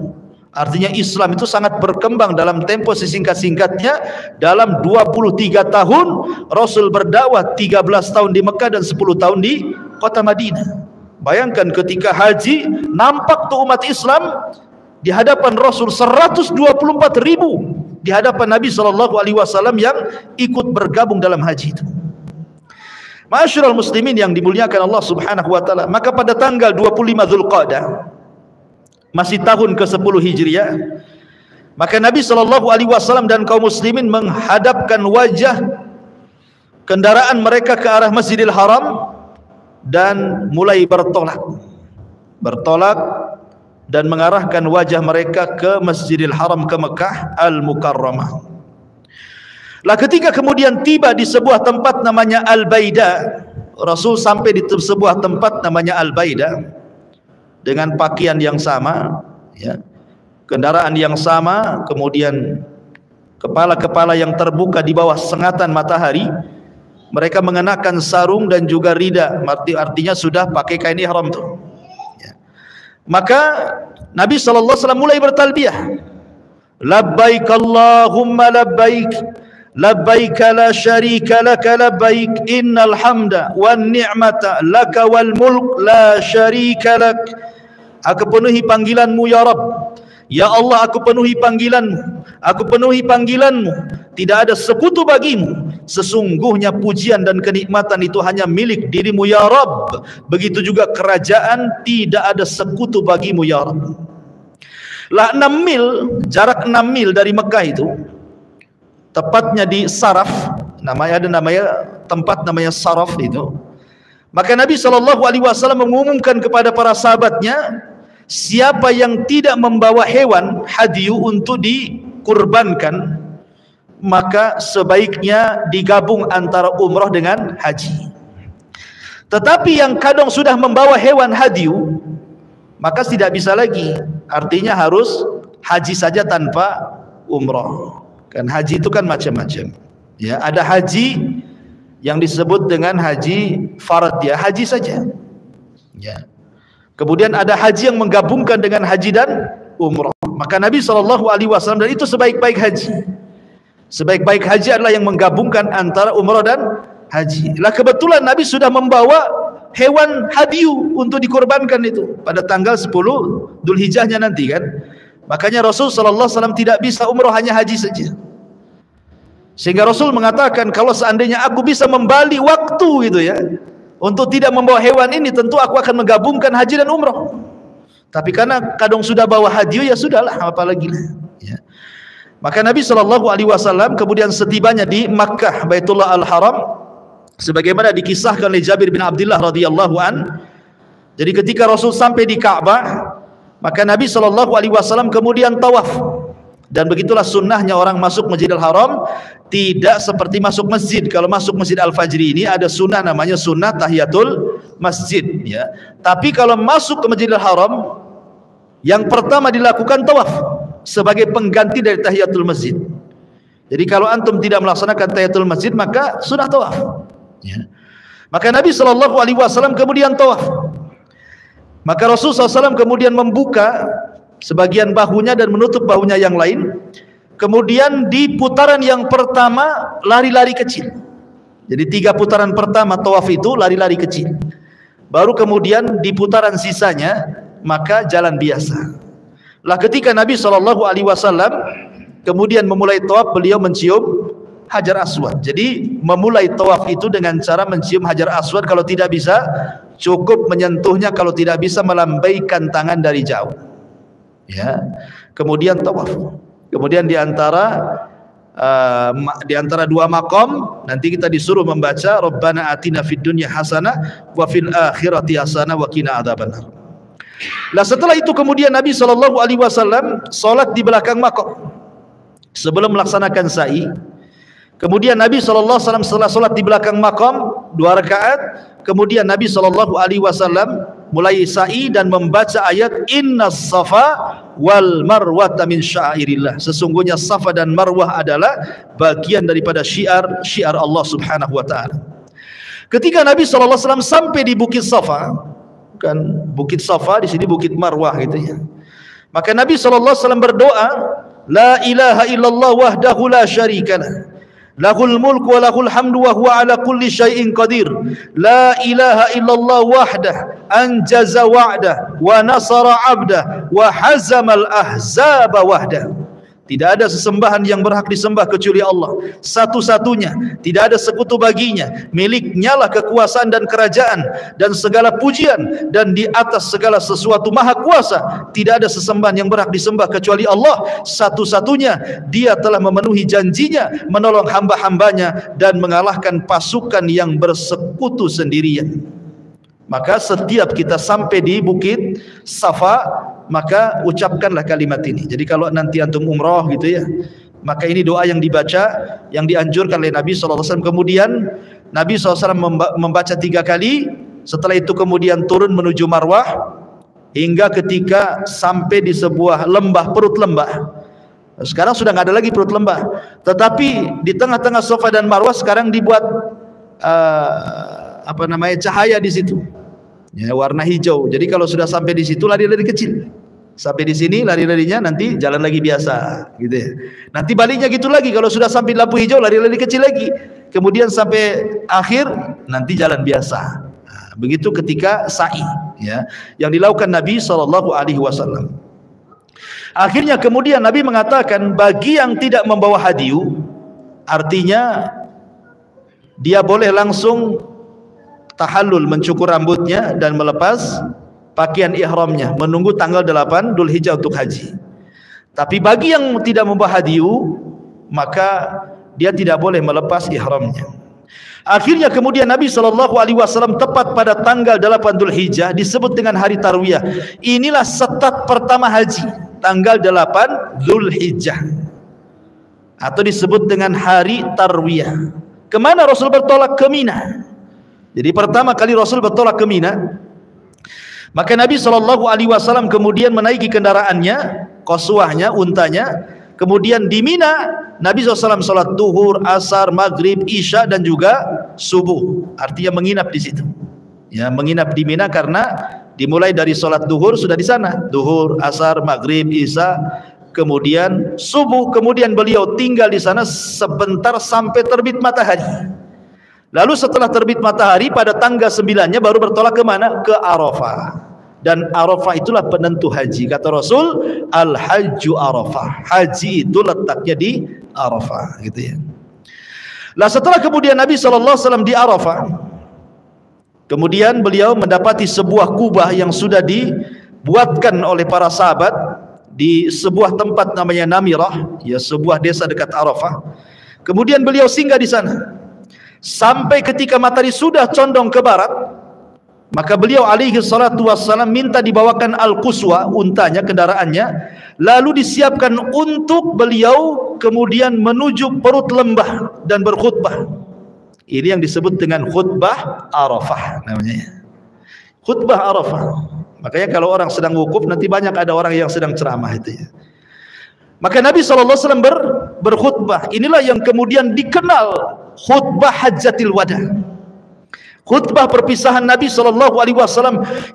Artinya Islam itu sangat berkembang dalam tempo sesingkat-singkatnya. Dalam 23 tahun Rasul berdakwah, 13 tahun di Mekah dan 10 tahun di kota Madinah. Bayangkan ketika haji, nampak tuh umat Islam di hadapan Rasul 124.000 di hadapan Nabi SAW yang ikut bergabung dalam haji itu. Ma'asyiral muslimin yang dimuliakan Allah Subhanahu wa taala, maka pada tanggal 25 Zulqa'dah, masih tahun ke-10 Hijriah, maka Nabi SAW dan kaum muslimin menghadapkan wajah kendaraan mereka ke arah Masjidil Haram dan mulai bertolak dan mengarahkan wajah mereka ke Masjidil Haram, ke Mekah Al-Mukarramah. Lah ketika kemudian tiba di sebuah tempat namanya Al-Baida, Rasul sampai di sebuah tempat namanya Al-Baida dengan pakaian yang sama, ya, kendaraan yang sama, kemudian kepala-kepala yang terbuka di bawah sengatan matahari. Mereka mengenakan sarung dan juga rida, artinya sudah pakai kain ihram tuh. Ya. Maka Nabi SAW mulai bertalbiyah, labbaik Allahumma labbaik, labbaik la syarika laka labbaik, innal hamda wan ni'mata laka wal mulk la syarika lak. Aku penuhi panggilanmu ya Rabb, ya Allah, aku penuhi panggilanmu, aku penuhi panggilanmu, tidak ada sekutu bagimu, sesungguhnya pujian dan kenikmatan itu hanya milik dirimu ya Rabb, begitu juga kerajaan, tidak ada sekutu bagimu ya Rabb. Lah 6 mil, jarak 6 mil dari Mekah itu, tepatnya di Saraf, ada tempat namanya Saraf itu. Maka Nabi SAW mengumumkan kepada para sahabatnya, siapa yang tidak membawa hewan hadiyu untuk dikurbankan, maka sebaiknya digabung antara umrah dengan haji. Tetapi yang kadang sudah membawa hewan hadiyu, maka tidak bisa lagi, artinya harus haji saja tanpa umrah. Kan haji itu kan macam-macam. Ya, ada haji yang disebut dengan haji farad, ya, haji saja. Ya. Kemudian ada haji yang menggabungkan dengan haji dan umrah. Maka Nabi SAW, dan itu sebaik-baik haji. Sebaik-baik haji adalah yang menggabungkan antara umrah dan haji. Lah kebetulan Nabi sudah membawa hewan hadiyu untuk dikorbankan itu pada tanggal 10 Dzulhijjahnya nanti kan. Makanya Rasul SAW tidak bisa umrah, hanya haji saja. Sehingga Rasul mengatakan, kalau seandainya aku bisa membali waktu gitu ya, untuk tidak membawa hewan ini, tentu aku akan menggabungkan haji dan umrah. Tapi karena kadang sudah bawa hadiyu, ya sudahlah, apalagi lah. Ya. Maka Nabi SAW kemudian setibanya di Makkah Baitullah Al-Haram, sebagaimana dikisahkan oleh Jabir bin Abdullah radhiyallahu an. Jadi ketika Rasul sampai di Ka'bah, maka Nabi SAW kemudian tawaf. Dan begitulah sunnahnya orang masuk Masjidil Haram, tidak seperti masuk masjid. Kalau masuk Masjid Al-Fajri ini ada sunnah namanya sunnah tahiyatul masjid, ya. Tapi kalau masuk ke Masjidil Haram, yang pertama dilakukan tawaf sebagai pengganti dari tahiyatul masjid. Jadi kalau antum tidak melaksanakan tahiyatul masjid, maka sunnah tawaf, ya. Maka Nabi SAW kemudian tawaf. Maka Rasulullah SAW kemudian membuka sebagian bahunya dan menutup bahunya yang lain. Kemudian di putaran yang pertama lari-lari kecil. Jadi 3 putaran pertama tawaf itu lari-lari kecil. Baru kemudian di putaran sisanya maka jalan biasa. Lah ketika Nabi SAW kemudian memulai tawaf, beliau mencium Hajar Aswad. Jadi memulai tawaf itu dengan cara mencium Hajar Aswad. Kalau tidak bisa, cukup menyentuhnya. Kalau tidak bisa, melambaikan tangan dari jauh, ya. Kemudian tawaf. Kemudian di antara di antara dua maqam nanti kita disuruh membaca Rabbana atina fid dunya hasanah wa fil akhirati hasanah wa qina adzabannar. Lah setelah itu kemudian Nabi SAW solat di belakang maqam sebelum melaksanakan sa'i. Kemudian Nabi SAW setelah solat di belakang maqam 2 rakaat, kemudian Nabi SAW mulai sa'i dan membaca ayat Innas Safa wal Marwata min syairillah. Sesungguhnya Safa dan Marwah adalah bagian daripada syiar Allah Subhanahu wa taala. Ketika Nabi SAW sampai di Bukit Safa, kan Bukit Safa di sini Bukit Marwah gitu ya. Maka Nabi SAW berdoa, La ilaha illallah wahdahu la syarikalah. Lahul mulku wa lahul hamdu wa huwa ala kulli syai'in qadir. La ilaha illallah wahdah anjaza wa'dah wa nasara 'abdah wa hazamal ahzaba wahdah. Tidak ada sesembahan yang berhak disembah kecuali Allah, satu-satunya, tidak ada sekutu baginya. Miliknya lah kekuasaan dan kerajaan dan segala pujian, dan di atas segala sesuatu maha kuasa. Tidak ada sesembahan yang berhak disembah kecuali Allah, satu-satunya. Dia telah memenuhi janjinya, menolong hamba-hambanya dan mengalahkan pasukan yang bersekutu sendirian. Maka setiap kita sampai di Bukit Safa, maka ucapkanlah kalimat ini. Jadi kalau nanti antum umrah gitu ya, maka ini doa yang dibaca, yang dianjurkan oleh Nabi SAW. Kemudian Nabi SAW membaca 3 kali. Setelah itu kemudian turun menuju Marwah hingga ketika sampai di sebuah lembah, perut lembah. Sekarang sudah nggak ada lagi perut lembah, tetapi di tengah-tengah Safa dan Marwah sekarang dibuat cahaya di situ. Ya, warna hijau. Jadi kalau sudah sampai di situ lari-lari kecil. Sampai di sini lari-larinya nanti jalan lagi biasa, gitu ya. Nanti baliknya gitu lagi. Kalau sudah sampai lampu hijau lari-lari kecil lagi. Kemudian sampai akhir nanti jalan biasa. Nah, begitu ketika sa'i, ya, yang dilakukan Nabi SAW. Akhirnya kemudian Nabi mengatakan bagi yang tidak membawa hadiyu, artinya dia boleh langsung tahallul, mencukur rambutnya dan melepas pakaian ihramnya, menunggu tanggal 8 Dzulhijjah untuk haji. Tapi bagi yang tidak membawa hadiyu, maka dia tidak boleh melepas ihramnya. Akhirnya kemudian Nabi SAW tepat pada tanggal 8 Dzulhijjah disebut dengan hari Tarwiyah. Inilah setat pertama haji, tanggal 8 Dzulhijjah, atau disebut dengan hari Tarwiyah. Kemana Rasul bertolak? Ke Mina. Jadi pertama kali Rasul bertolak ke Mina, maka Nabi SAW kemudian menaiki kendaraannya, qaswahnya, untanya. Kemudian di Mina Nabi SAW salat duhur, asar, maghrib, isya dan juga subuh. Artinya menginap di situ. Ya, menginap di Mina karena dimulai dari salat duhur sudah di sana. Duhur, asar, maghrib, isya, kemudian subuh. Kemudian beliau tinggal di sana sebentar sampai terbit matahari. Lalu setelah terbit matahari pada tanggal 9-nya baru bertolak ke mana? Ke Arafah. Dan Arafah itulah penentu haji. Kata Rasul, Al-Hajju Arafah. Haji itu letaknya di Arafah, gitu ya. Lah setelah kemudian Nabi SAW di Arafah, kemudian beliau mendapati sebuah kubah yang sudah dibuatkan oleh para sahabat di sebuah tempat namanya Namirah, ya, sebuah desa dekat Arafah. Kemudian beliau singgah di sana. Sampai ketika matahari sudah condong ke barat, maka beliau alaihi salatu wassalam minta dibawakan al-quswa, untanya, kendaraannya, lalu disiapkan untuk beliau kemudian menuju perut lembah dan berkhutbah. Ini yang disebut dengan khutbah Arafah namanya. Khutbah Arafah. Makanya kalau orang sedang wukuf nanti banyak ada orang yang sedang ceramah itu ya. Maka Nabi SAW berkhutbah. Inilah yang kemudian dikenal khutbah Hajjatil Wada. Khutbah perpisahan Nabi SAW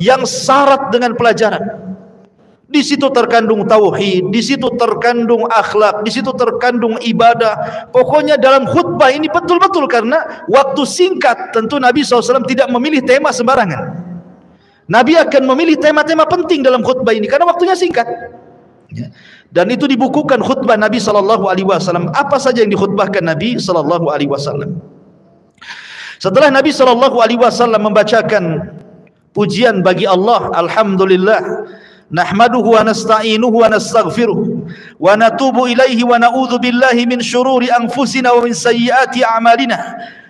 yang syarat dengan pelajaran. Di situ terkandung tauhid, di situ terkandung akhlak, di situ terkandung ibadah. Pokoknya dalam khutbah ini betul-betul, karena waktu singkat, tentu Nabi SAW tidak memilih tema sembarangan. Nabi akan memilih tema-tema penting dalam khutbah ini karena waktunya singkat. Ya. Dan itu dibukukan khutbah Nabi SAW. Apa saja yang dikhutbahkan Nabi SAW? Setelah Nabi SAW membacakan pujian bagi Allah, Alhamdulillah, nahmaduhu wa nasta'inuhu wa nastaghfiruh wa natubu ilaihi wa na'udzu billahi min syururi anfusina wa min sayyiati a'malina.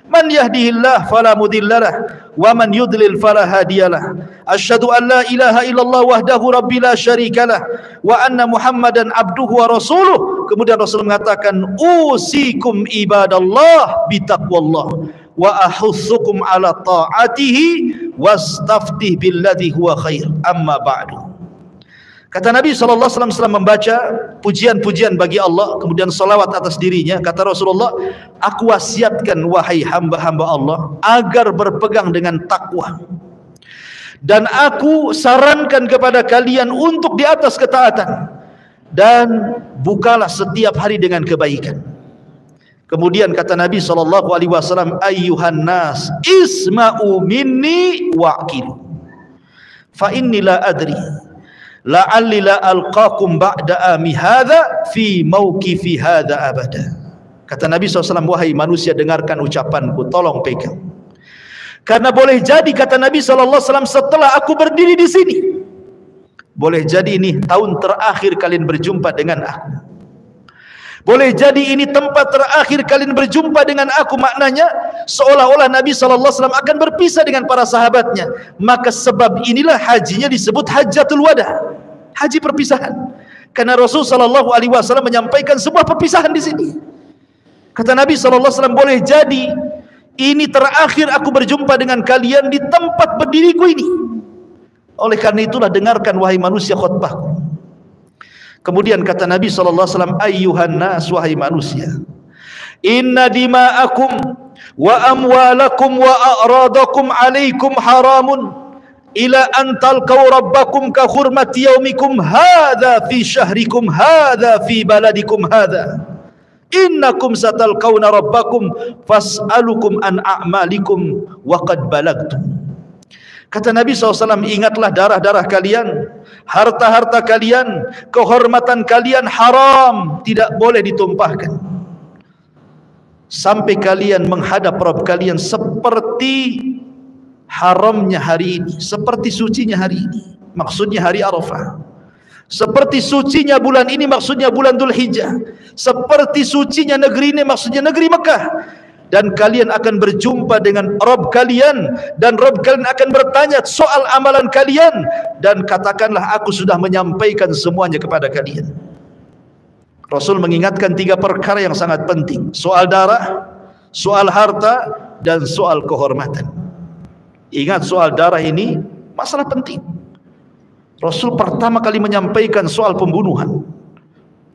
Man yahdihillah fala mudhillalah wa man yudlil fala hadiyalah. Asyhadu an la ilaha illallah wahdahu rabbil la syarikalah wa anna Muhammadan abduhu wa rasuluh. Kemudian Rasul mengatakan, usikum ibadallah bitaqwallah wa ahussukum ala ta'atihi wastaftih billadhi huwa khair. Amma ba'du. Kata Nabi SAW setelah membaca pujian-pujian bagi Allah, kemudian salawat atas dirinya, kata Rasulullah, aku wasiatkan wahai hamba-hamba Allah agar berpegang dengan takwa, dan aku sarankan kepada kalian untuk di atas ketaatan, dan bukalah setiap hari dengan kebaikan. Kemudian kata Nabi SAW, ayyuhan nas isma'u minni wa'qilu fa inni la adri la'alli la alqakum ba'da ami hadha fi mawqifi hadha abada. Kata Nabi SAW, wahai manusia, dengarkan ucapanku, tolong pegang. Karena boleh jadi, kata Nabi SAW, setelah aku berdiri di sini, boleh jadi ini tahun terakhir kalian berjumpa dengan aku. Boleh jadi ini tempat terakhir kalian berjumpa dengan aku. Maknanya seolah-olah Nabi SAW akan berpisah dengan para sahabatnya. Maka sebab inilah hajinya disebut Hajjatul Wada, haji perpisahan. Karena Rasul SAW menyampaikan sebuah perpisahan di sini. Kata Nabi SAW, boleh jadi ini terakhir aku berjumpa dengan kalian di tempat berdiriku ini. Oleh karena itulah dengarkan wahai manusia khutbahku. Kemudian kata Nabi SAW, ayyuhan nas, wahai manusia, inna dima'akum wa amwalakum wa a'radakum alaikum haramun ila an talqaw rabbakum ka hurmati yaumikum hadha fi syahrikum hadha fi baladikum hadha. Innakum satalqawna rabbakum fas'alukum an a'malikum wa qad balagtum. Kata Nabi SAW, ingatlah darah-darah kalian, harta-harta kalian, kehormatan kalian haram, tidak boleh ditumpahkan sampai kalian menghadap Rabb kalian seperti haramnya hari ini, seperti sucinya hari ini, maksudnya hari Arafah, seperti sucinya bulan ini, maksudnya bulan Dzulhijjah, seperti sucinya negeri ini, maksudnya negeri Mekah. Dan kalian akan berjumpa dengan Rabb kalian, dan Rabb kalian akan bertanya soal amalan kalian, dan katakanlah aku sudah menyampaikan semuanya kepada kalian. Rasul mengingatkan 3 perkara yang sangat penting: soal darah, soal harta, dan soal kehormatan. Ingat, soal darah ini masalah penting. Rasul pertama kali menyampaikan soal pembunuhan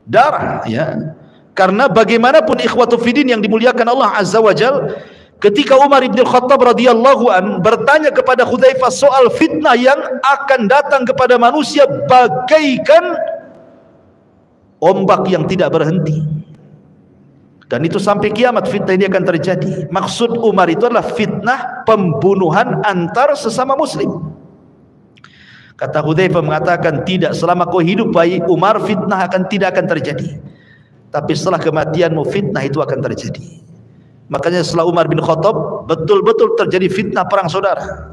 darah, ya. Karena bagaimanapun ikhwatu fiddin yang dimuliakan Allah Azza wa Jal, ketika Umar ibn Khattab radhiyallahu an bertanya kepada Hudzaifah soal fitnah yang akan datang kepada manusia bagaikan ombak yang tidak berhenti, dan itu sampai kiamat fitnah ini akan terjadi. Maksud Umar itu adalah fitnah pembunuhan antar sesama muslim. Kata Hudzaifah mengatakan, tidak, selama kau hidup wahai Umar, fitnah tidak akan terjadi. Tapi setelah kematianmu fitnah itu akan terjadi. Makanya setelah Umar bin Khattab betul-betul terjadi fitnah perang saudara,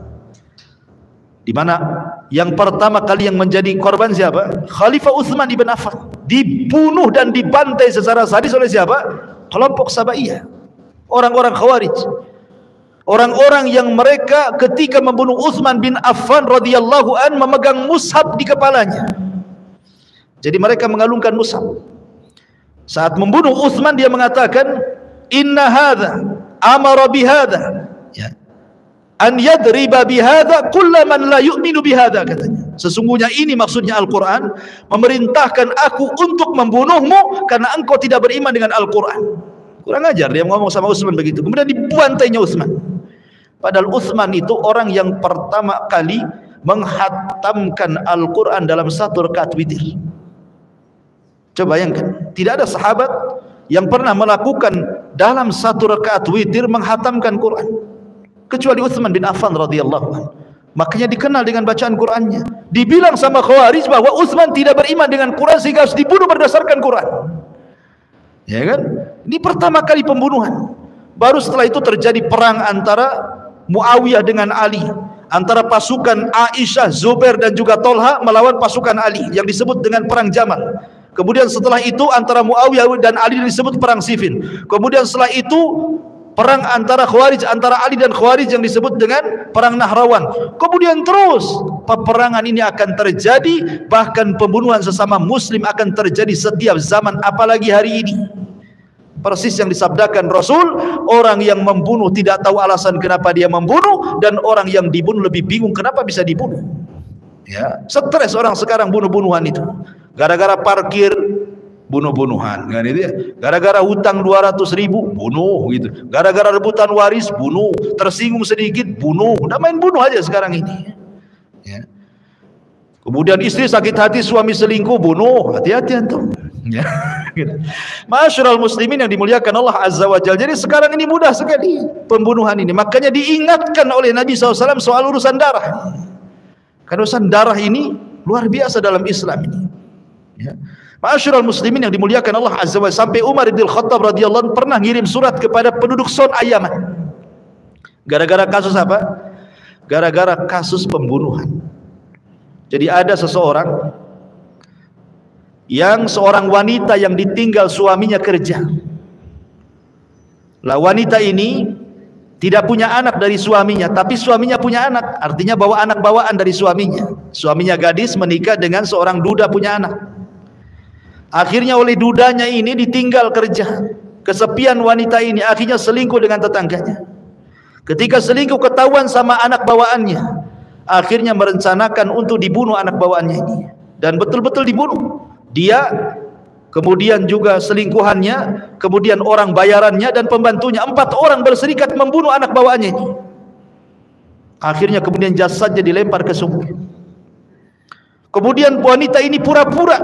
di mana yang pertama kali yang menjadi korban siapa? Khalifah Utsman ibn Affan. Dibunuh dan dibantai secara sadis oleh siapa? Kelompok Sabaiyah, orang-orang Khawarij, orang-orang yang mereka ketika membunuh Utsman bin Affan radhiyallahu an memegang mushaf di kepalanya. Jadi mereka mengalungkan mushaf. Saat membunuh Utsman dia mengatakan, inna hadza amara bihadza, ya, an yadriba bihadza kullaman la yu'minu bihadza, katanya. Sesungguhnya ini maksudnya Al-Quran memerintahkan aku untuk membunuhmu karena engkau tidak beriman dengan Al-Quran. Kurang ajar dia ngomong sama Utsman begitu. Kemudian dibantainya Utsman. Padahal Utsman itu orang yang pertama kali menghatamkan Al-Quran dalam 1 rakaat witir. Coba bayangkan, tidak ada sahabat yang pernah melakukan dalam 1 rakaat witir menghatamkan Quran kecuali Utsman bin Affan radhiyallahu anhu. Makanya dikenal dengan bacaan Qurannya. Dibilang sama Khawarij bahwa Utsman tidak beriman dengan Quran sehingga harus dibunuh berdasarkan Quran. Ya kan? Ini pertama kali pembunuhan. Baru setelah itu terjadi perang antara Muawiyah dengan Ali, antara pasukan Aisyah, Zubair dan juga Tolha melawan pasukan Ali yang disebut dengan perang Jamal. Kemudian setelah itu antara Muawiyah dan Ali disebut perang Siffin. Kemudian setelah itu perang antara Khawarij, antara Ali dan Khawarij yang disebut dengan perang Nahrawan. Kemudian terus peperangan ini akan terjadi, bahkan pembunuhan sesama muslim akan terjadi setiap zaman, apalagi hari ini. Persis yang disabdakan Rasul, orang yang membunuh tidak tahu alasan kenapa dia membunuh, dan orang yang dibunuh lebih bingung kenapa bisa dibunuh. Ya, stres orang sekarang bunuh-bunuhan itu. Gara-gara parkir bunuh-bunuhan, kan itu ya. Gara-gara hutang 200.000 bunuh gitu. Gara-gara rebutan waris bunuh, tersinggung sedikit bunuh. Udah main bunuh aja sekarang ini. Ya. Kemudian istri sakit hati suami selingkuh bunuh. Hati-hati antum. Ya. Ma'asyiral muslimin yang dimuliakan Allah Azza wa Jalla. Jadi sekarang ini mudah sekali pembunuhan ini. Makanya diingatkan oleh Nabi SAW soal urusan darah. Karena urusan darah ini luar biasa dalam Islam ini. Ya. Ma'asyiral muslimin yang dimuliakan Allah Azza wa Jalla, sampai Umar bin Khattab radhiyallahu anhu pernah ngirim surat kepada penduduk Son'a Yaman. Gara-gara kasus apa? Gara-gara kasus pembunuhan. Jadi ada seseorang yang seorang wanita yang ditinggal suaminya kerja. Lah wanita ini tidak punya anak dari suaminya, tapi suaminya punya anak. Artinya bawa anak bawaan dari suaminya. Suaminya gadis menikah dengan seorang duda punya anak. Akhirnya oleh dudanya ini ditinggal kerja. Kesepian wanita ini, akhirnya selingkuh dengan tetangganya. Ketika selingkuh ketahuan sama anak bawaannya, akhirnya merencanakan untuk dibunuh anak bawaannya ini. Dan betul-betul dibunuh. Dia, kemudian juga selingkuhannya, kemudian orang bayarannya dan pembantunya, 4 orang berserikat membunuh anak bawaannya ini. Akhirnya kemudian jasadnya dilempar ke sumur. Kemudian wanita ini pura-pura,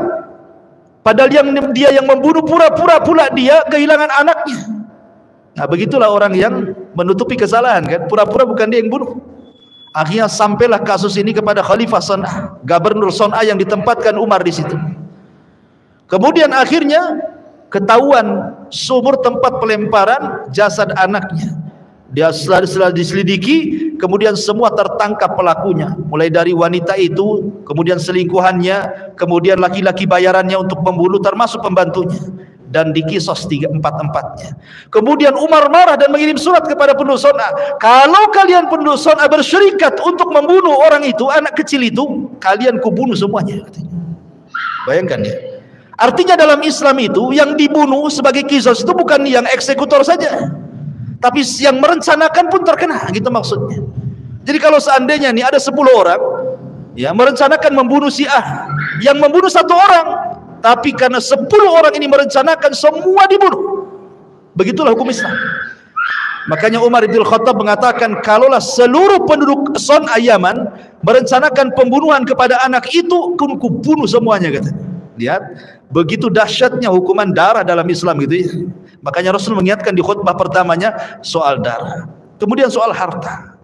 padahal dia yang membunuh, pura-pura pula dia kehilangan anaknya. Nah begitulah orang yang menutupi kesalahan, kan, pura-pura bukan dia yang bunuh. Akhirnya sampailah kasus ini kepada Khalifah Son'a, Gubernur Son'a yang ditempatkan Umar di situ. Kemudian akhirnya ketahuan sumur tempat pelemparan jasad anaknya. Dia setelah diselidiki, kemudian semua tertangkap pelakunya. Mulai dari wanita itu, kemudian selingkuhannya, kemudian laki-laki bayarannya untuk membunuh, termasuk pembantunya. Dan dikisos 4-4-nya. Kemudian Umar marah dan mengirim surat kepada penduduk Son'a. Kalau kalian penduduk Son'a bersyirikat untuk membunuh orang itu, anak kecil itu, kalian kubunuh semuanya. Bayangkan ya. Artinya dalam Islam itu yang dibunuh sebagai kisos itu bukan yang eksekutor saja, tapi yang merencanakan pun terkena, gitu maksudnya. Jadi kalau seandainya nih ada 10 orang ya merencanakan membunuh si A, yang membunuh 1 orang, tapi karena 10 orang ini merencanakan, semua dibunuh. Begitulah hukum Islam. Makanya Umar bin Khattab mengatakan, kalaulah seluruh penduduk Son'a Yaman merencanakan pembunuhan kepada anak itu, kubunuh semuanya, katanya. Lihat, begitu dahsyatnya hukuman darah dalam Islam gitu ya. Makanya Rasul mengingatkan di khutbah pertamanya soal darah. Kemudian soal harta.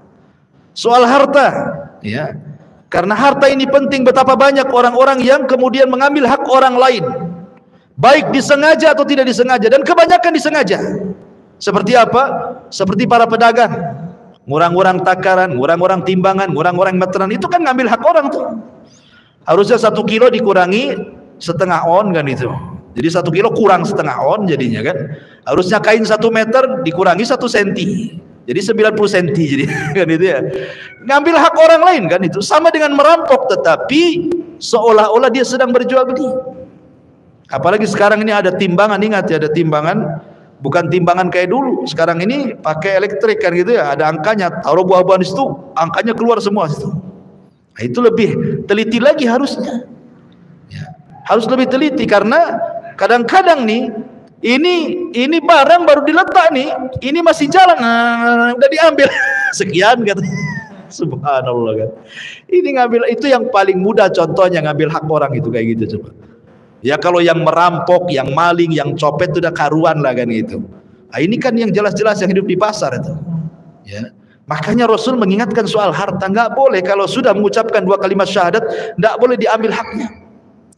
Soal harta, ya. Karena harta ini penting, betapa banyak orang-orang yang kemudian mengambil hak orang lain. Baik disengaja atau tidak disengaja, dan kebanyakan disengaja. Seperti apa? Seperti para pedagang. Ngurang-ngurang takaran, ngurang-ngurang timbangan, ngurang-ngurang meteran, itu kan ngambil hak orang tuh. Harusnya 1 kilo dikurangi setengah on, kan itu. Jadi 1 kilo kurang setengah on jadinya, kan. Harusnya kain 1 meter dikurangi 1 senti. Jadi 90 senti jadi, kan itu ya. Ngambil hak orang lain, kan itu. Sama dengan merampok, tetapi seolah-olah dia sedang berjual beli. Apalagi sekarang ini ada timbangan, ingat ya, ada timbangan, bukan timbangan kayak dulu. Sekarang ini pakai elektrik, kan gitu ya. Ada angkanya, taruh buah-buahan di situ, angkanya keluar semua situ. Nah, itu lebih teliti lagi harusnya. Harus lebih teliti, karena kadang-kadang nih ini barang baru diletak nih, ini masih jalan, udah diambil sekian, katanya. Subhanallah, kan. Ini ngambil, itu yang paling mudah contohnya ngambil hak orang itu kayak gitu coba. Ya kalau yang merampok, yang maling, yang copet itu udah karuan lah, kan itu. Nah, ini kan yang jelas-jelas yang hidup di pasar itu. Ya. Makanya Rasul mengingatkan soal harta, nggak boleh kalau sudah mengucapkan 2 kalimat syahadat, nggak boleh diambil haknya.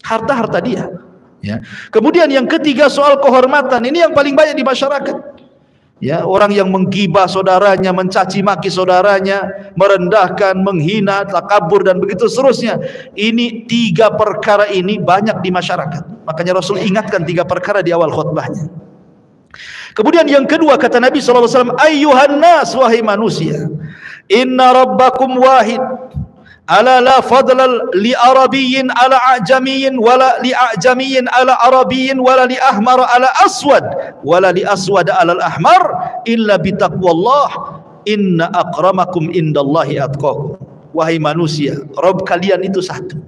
Harta dia, ya. Kemudian yang ketiga soal kehormatan, ini yang paling banyak di masyarakat. Ya, orang yang menggibah saudaranya, mencaci maki saudaranya, merendahkan, menghina, takabur dan begitu seterusnya. Ini 3 perkara ini banyak di masyarakat. Makanya Rasul ingatkan 3 perkara di awal khutbahnya. Kemudian yang kedua kata Nabi SAW, ayyuhan nas, wahai manusia, inna rabbakum wahid. Ala la fadla li arabiyyin ala a'jamiyyin wala li a'jamiyyin ala arabiyyin wala li ahmar ala aswad wala li aswad ala al-ahmar illa bi taqwallah inna akramakum indallahi atqakum. Wahai manusia, Rabb kalian itu satu.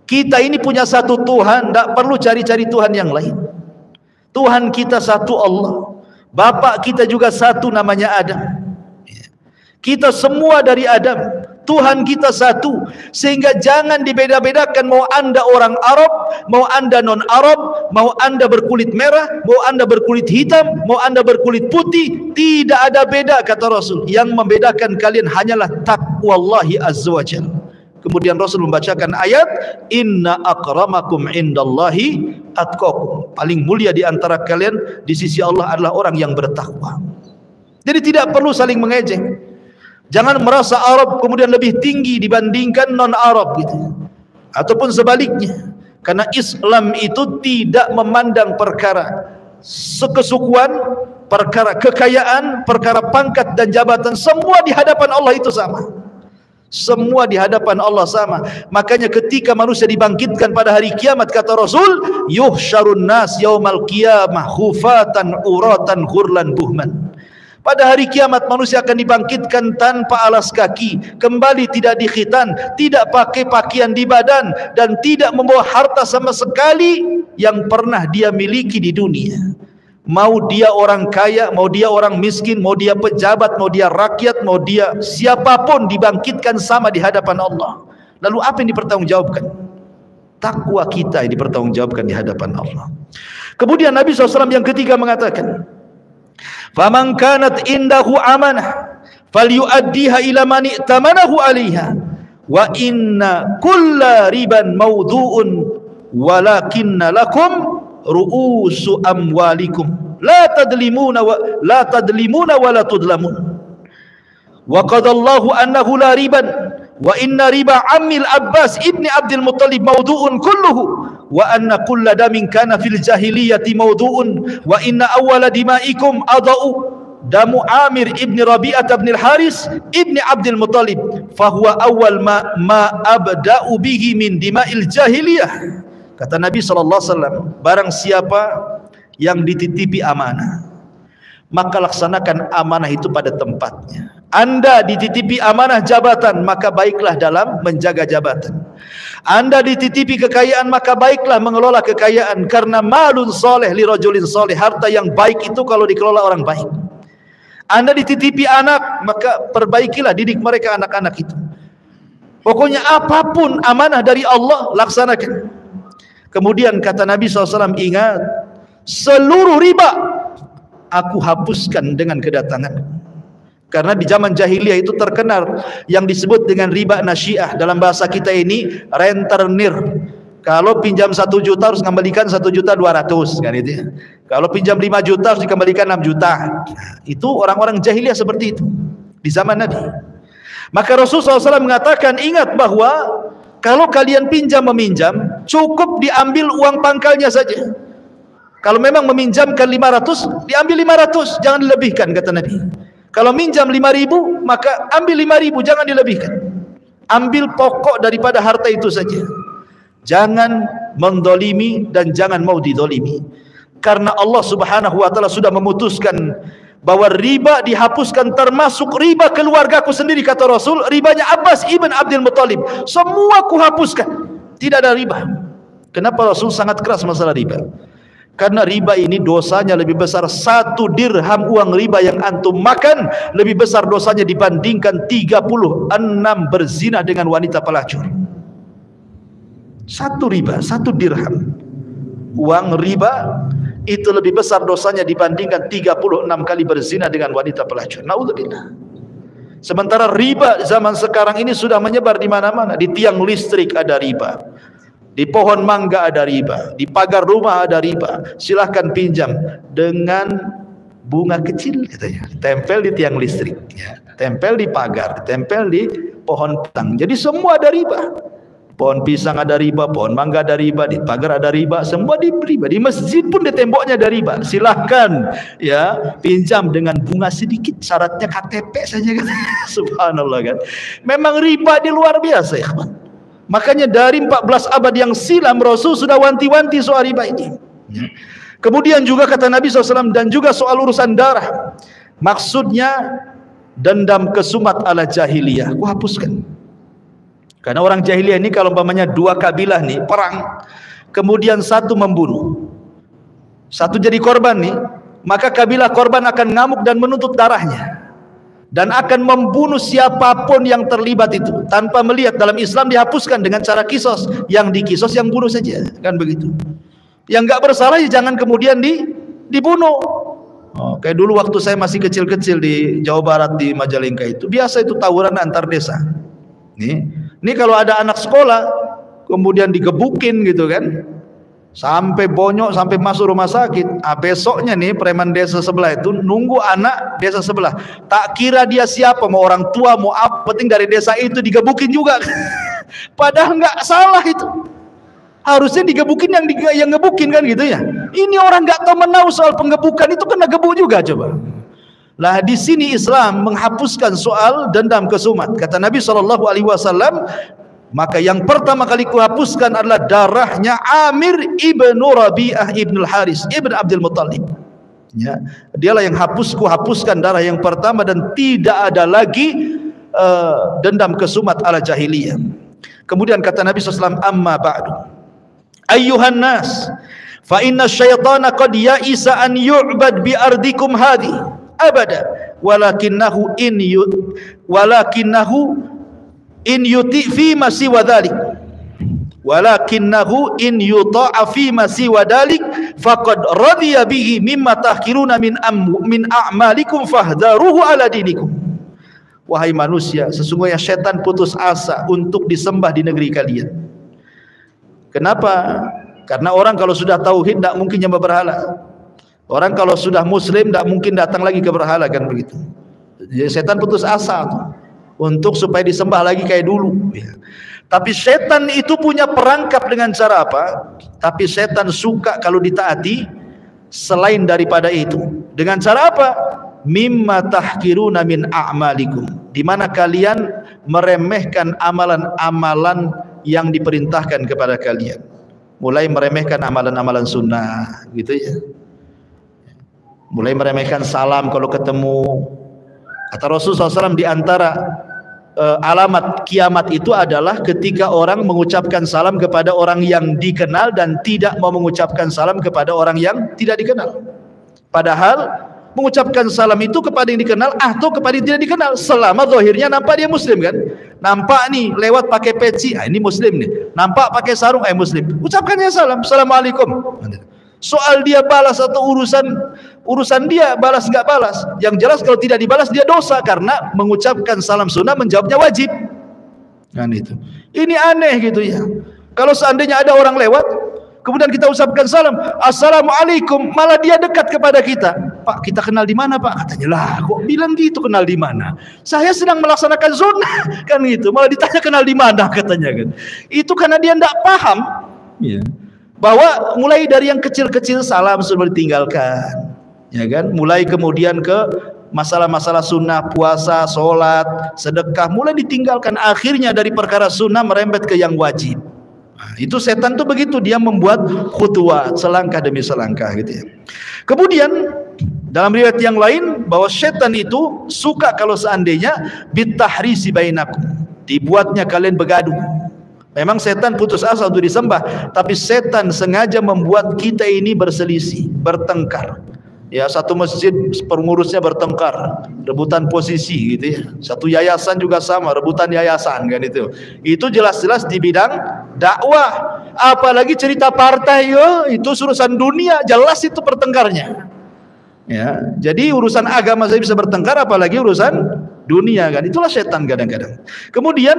Kita ini punya satu Tuhan, tidak perlu cari-cari Tuhan yang lain. Tuhan kita satu Allah. Bapak kita juga satu, namanya Adam. Kita semua dari Adam. Tuhan kita satu, sehingga jangan dibeda-bedakan. Mau anda orang Arab, mau anda non-Arab, mau anda berkulit merah, mau anda berkulit hitam, mau anda berkulit putih, tidak ada beda kata Rasul. Yang membedakan kalian hanyalah taqwallahi azza wa jalla. Kemudian Rasul membacakan ayat, inna akramakum indallahi atqakum. Paling mulia di antara kalian di sisi Allah adalah orang yang bertakwa. Jadi tidak perlu saling mengejek. Jangan merasa Arab kemudian lebih tinggi dibandingkan non-Arab gitu. Ataupun sebaliknya. Karena Islam itu tidak memandang perkara kesukuan, perkara kekayaan, perkara pangkat dan jabatan. Semua di hadapan Allah itu sama. Semua di hadapan Allah sama. Makanya ketika manusia dibangkitkan pada hari kiamat, kata Rasul, yuhsyarun nas yaumal qiyamah khufatan uratan ghurlan buhman. Pada hari kiamat manusia akan dibangkitkan tanpa alas kaki, kembali tidak dikhitan, tidak pakai pakaian di badan, dan tidak membawa harta sama sekali yang pernah dia miliki di dunia. Mau dia orang kaya, mau dia orang miskin, mau dia pejabat, mau dia rakyat, mau dia siapapun, dibangkitkan sama di hadapan Allah. Lalu apa yang dipertanggungjawabkan? Takwa kita yang dipertanggungjawabkan di hadapan Allah. Kemudian Nabi SAW yang ketiga mengatakan, faman kanat indahu amanah falyuaddiha ila man i'tamanahu 'alaiha wa inna kulla riban mawdu'un walakinna lakum ru'usu amwalikum la tadlimuna wa la tudlamun wa qadallahu annahu la riban wa inna riba ammil Abbas ibni Abdul Muttalib mawdu'un kulluhu wa anna kulla damin kana fil jahiliyati mawdu'un wa inna awwala dima'ikum adau damu Amir ibni Rabi'ah ibn al-Haris ibni Abdul Muttalib fahuwa awwal ma abda'u bihi min dima'il jahiliyah. Kata Nabi SAW, barang siapa yang dititipi amanah, maka laksanakan amanah itu pada tempatnya. Anda dititipi amanah jabatan, maka baiklah dalam menjaga jabatan. Anda dititipi kekayaan, maka baiklah mengelola kekayaan. Karena malun soleh li rajulin soleh, harta yang baik itu kalau dikelola orang baik. Anda dititipi anak, maka perbaikilah, didik mereka anak-anak itu. Pokoknya apapun amanah dari Allah, laksanakan. Kemudian kata Nabi SAW, ingat, seluruh riba aku hapuskan dengan kedatangan. Karena di zaman jahiliyah itu terkenal yang disebut dengan riba nasyiah. Dalam bahasa kita ini rentenir. Kalau pinjam 1 juta harus kembalikan 1.200.000 kan itu ya. Kalau pinjam 5 juta harus dikembalikan 6 juta. Itu orang-orang jahiliyah seperti itu di zaman Nabi. Maka Rasulullah SAW mengatakan, ingat bahwa kalau kalian pinjam-meminjam, cukup diambil uang pangkalnya saja. Kalau memang meminjamkan 500, diambil 500, jangan dilebihkan, kata Nabi. Kalau minjam 5.000, maka ambil 5.000, jangan dilebihkan. Ambil pokok daripada harta itu saja. Jangan mendolimi dan jangan mau didolimi. Karena Allah Subhanahu wa ta'ala sudah memutuskan bahwa riba dihapuskan, termasuk riba keluargaku sendiri, kata Rasul. Ribanya Abbas ibn Abdul Muttalib, semua kuhapuskan, tidak ada riba. Kenapa Rasul sangat keras masalah riba? Karena riba ini dosanya lebih besar. 1 dirham uang riba yang antum makan lebih besar dosanya dibandingkan 36 berzina dengan wanita pelacur. 1 riba, 1 dirham uang riba itu lebih besar dosanya dibandingkan 36 kali berzina dengan wanita pelacur. Naudzubillah. Sementara riba zaman sekarang ini sudah menyebar di mana-mana. Di tiang listrik ada riba, di pohon mangga ada riba, di pagar rumah ada riba. Silahkan pinjam dengan bunga kecil katanya, tempel di tiang listrik, ya, tempel di pagar, tempel di pohon pisang. Jadi semua ada riba. Pohon pisang ada riba, pohon mangga ada riba, di pagar ada riba, semua di riba. Di masjid pun di temboknya ada riba. Silahkan ya pinjam dengan bunga sedikit, syaratnya KTP saja kan. Subhanallah kan. Memang riba di luar biasa ya. Makanya dari 14 abad yang silam Rasul sudah wanti-wanti soal riba ini. Ya. Kemudian juga kata Nabi SAW, dan juga soal urusan darah. Maksudnya dendam kesumat ala jahiliyah, aku hapuskan. Karena orang jahiliyah ini kalau umpamanya dua kabilah nih perang, kemudian satu membunuh, satu jadi korban nih, maka kabilah korban akan ngamuk dan menuntut darahnya, dan akan membunuh siapapun yang terlibat itu tanpa melihat. Dalam Islam dihapuskan dengan cara kisos, yang dikisos yang bunuh saja, kan begitu. Yang nggak bersalah ya jangan kemudian dibunuh. Kayak dulu waktu saya masih kecil-kecil di Jawa Barat di Majalengka itu biasa itu tawuran antar desa. Ini kalau ada anak sekolah kemudian digebukin gitu kan, sampai bonyok, sampai masuk rumah sakit. Besoknya nih preman desa sebelah itu nunggu anak desa sebelah. Tak kira dia siapa, mau orang tua, mau apa, penting dari desa itu digebukin juga. Padahal nggak salah itu. Harusnya digebukin yang ngebukin kan gitu ya. Ini orang nggak tahu menahu soal penggebukan, itu kena gebuk juga coba. Lah di sini Islam menghapuskan soal dendam kesumat. Kata Nabi SAW, maka yang pertama kali kuhapuskan adalah darahnya Amir ibnu Rabi'ah ibnu Haris ibn Abdul Muttalib. Ya, dialah yang kuhapuskan darah yang pertama, dan tidak ada lagi dendam kesumat ala jahiliyah. Kemudian kata Nabi SAW, amma ba'du ayyuhan nas, fa inna syaitana qad ya'isa an yu'bad bi ardikum hadhi abada walakinahu in yuti fi ma siwa dhalik, walakinahu in yuta'a fi ma siwa dhalik faqad radiya bihi mimma tahkiruna min a'malikum fahdharuhu ala dinikum. Wahai manusia, sesungguhnya setan putus asa untuk disembah di negeri kalian. Kenapa? Karena orang kalau sudah tauhid tidak mungkin nyembah berhala. Orang kalau sudah muslim tidak mungkin datang lagi ke berhala, kan begitu. Jadi setan putus asa untuk supaya disembah lagi kayak dulu ya. Tapi setan itu punya perangkap dengan cara apa? Tapi setan suka kalau ditaati selain daripada itu. Dengan cara apa? Mimma tahkiruna min a'malikum, di mana kalian meremehkan amalan-amalan yang diperintahkan kepada kalian. Mulai meremehkan amalan-amalan sunnah gitu ya. Mulai meremehkan salam kalau ketemu. Kata Rasulullah SAW, di antara alamat kiamat itu adalah ketika orang mengucapkan salam kepada orang yang dikenal dan tidak mau mengucapkan salam kepada orang yang tidak dikenal. Padahal mengucapkan salam itu kepada yang dikenal atau kepada yang tidak dikenal, selama zahirnya nampak dia muslim kan. Nampak nih lewat pakai peci, ini muslim nih. Nampak pakai sarung, muslim. Ucapkannya salam, assalamualaikum. Soal dia balas atau urusan dia balas nggak balas, yang jelas kalau tidak dibalas dia dosa, karena mengucapkan salam sunnah menjawabnya wajib. Kan itu. Ini aneh gitu ya. Kalau seandainya ada orang lewat, kemudian kita ucapkan salam, assalamualaikum, malah dia dekat kepada kita. Pak, kita kenal di mana Pak? Katanya, lah kok bilang gitu, kenal di mana? Saya sedang melaksanakan sunnah, kan gitu. Malah ditanya kenal di mana, katanya kan. Itu karena dia tidak paham. Ya. Bahwa mulai dari yang kecil-kecil salam sudah ditinggalkan, ya kan? Mulai kemudian ke masalah-masalah sunnah, puasa, sholat, sedekah, mulai ditinggalkan. Akhirnya dari perkara sunnah merembet ke yang wajib. Nah, itu setan tuh begitu, dia membuat khutuwat, selangkah demi selangkah gitu ya. Kemudian dalam riwayat yang lain bahwa setan itu suka kalau seandainya bitahrisi bainakum, dibuatnya kalian bergaduh. Memang setan putus asa untuk disembah, tapi setan sengaja membuat kita ini berselisih, bertengkar. Ya, satu masjid pengurusnya bertengkar, rebutan posisi gitu ya. Satu yayasan juga sama, rebutan yayasan kan itu. Itu jelas-jelas di bidang dakwah. Apalagi cerita partai, itu urusan dunia, jelas itu pertengkarnya. Ya, jadi urusan agama saya bisa bertengkar, apalagi urusan dunia kan. Itulah setan kadang-kadang. Kemudian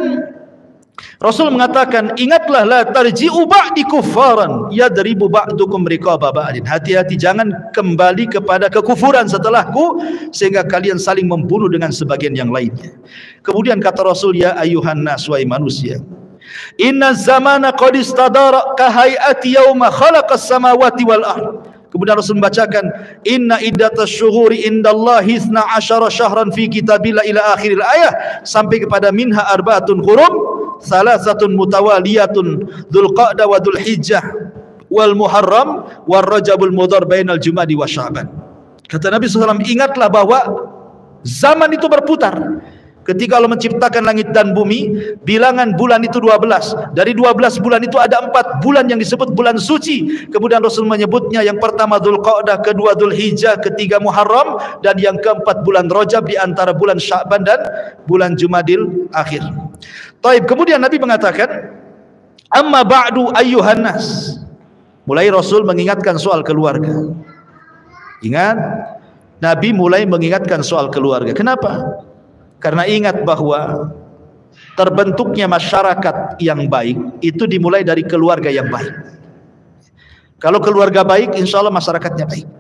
Rasul mengatakan, ingatlah la tarji'u ba'di kuffaran yadribu ba'dukum riqaba ba'din. Hati-hati, jangan kembali kepada kekufuran setelahku sehingga kalian saling membunuh dengan sebagian yang lainnya. Kemudian kata Rasul, ya ayuhan nas, wahai manusia, inna zamana qad istadara ka hayati yauma khalaqas samawati wal ardh. Kemudian Rasul membacakan, inna iddatash syuhuri indallahi 12 syahran fi kitabillah ila akhiril ayah, sampai kepada minha arba'atun hurum salasatun mutawaliyatun dzulqa'dah wa dzulhijjah wal muharram war rajabul mudhar bainal jumadi wa sya'ban. Kata Nabi SAW, ingatlah bahwa zaman itu berputar. Ketika Allah menciptakan langit dan bumi, bilangan bulan itu 12. Dari 12 bulan itu ada 4 bulan yang disebut bulan suci. Kemudian Rasul menyebutnya, yang pertama Dzulqa'dah, kedua Dzulhijjah, ketiga Muharram, dan yang keempat bulan Rajab, di antara bulan Sya'ban dan bulan Jumadil akhir. Taib, kemudian Nabi mengatakan, amma ba'du ayyuhan nas. Mulai Rasul mengingatkan soal keluarga. Ingat, Nabi mulai mengingatkan soal keluarga. Kenapa? Karena ingat bahwa terbentuknya masyarakat yang baik itu dimulai dari keluarga yang baik. Kalau keluarga baik, insya Allah masyarakatnya baik.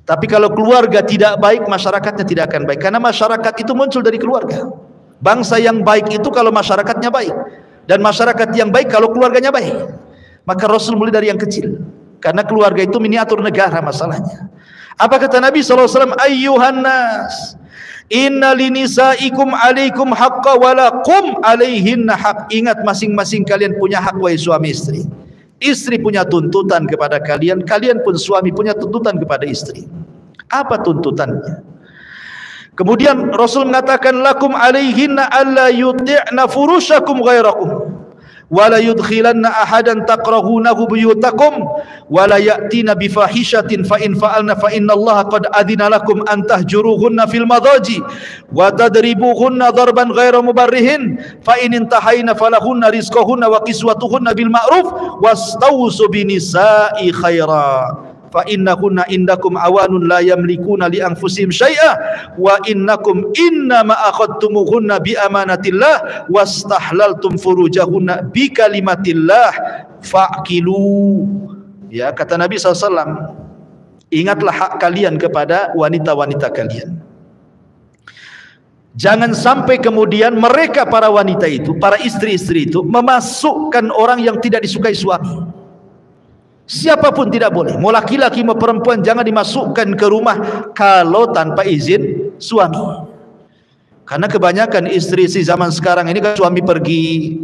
Tapi kalau keluarga tidak baik, masyarakatnya tidak akan baik. Karena masyarakat itu muncul dari keluarga. Bangsa yang baik itu kalau masyarakatnya baik, dan masyarakat yang baik kalau keluarganya baik. Maka Rasul mulai dari yang kecil, karena keluarga itu miniatur negara masalahnya. Apa kata Nabi SAW? Ayyuhan nas, inna linisaikum alaikum haqqa walakum alaihinna haq. Ingat, masing-masing kalian punya hak, wahai suami istri. Istri punya tuntutan kepada kalian, kalian pun suami punya tuntutan kepada istri. Apa tuntutannya? Kemudian Rasul mengatakan, lakum alaihinna alla yuti'na furushakum ghairakum wala yudkhilanna ahadan takrahunahu buyutakum wala ya'tina bifahishatin fa in fa'alna fa innallaha qad adina lakum an tahjuruhunna fil madaji wa tadribuhunna darban ghaira mubarrihin fa in intahayna falahunna rizquhunna wa qiswatuhunna bil ma'ruf wastawsu binisa'i khaira fa innahunna indakum awanun la yamlikuna li anfusihim syai'a wa innakum innama akhadtumuhunna bi amanatillah wastahlaltum furujahunna bi kalimatillah fa'kilu. Ya, kata Nabi SAW, ingatlah hak kalian kepada wanita-wanita kalian. Jangan sampai kemudian mereka, para wanita itu, para istri-istri itu, memasukkan orang yang tidak disukai suami. Siapapun tidak boleh, mau laki-laki mau perempuan, jangan dimasukkan ke rumah kalau tanpa izin suami. Karena kebanyakan istri-istri zaman sekarang ini kan, suami pergi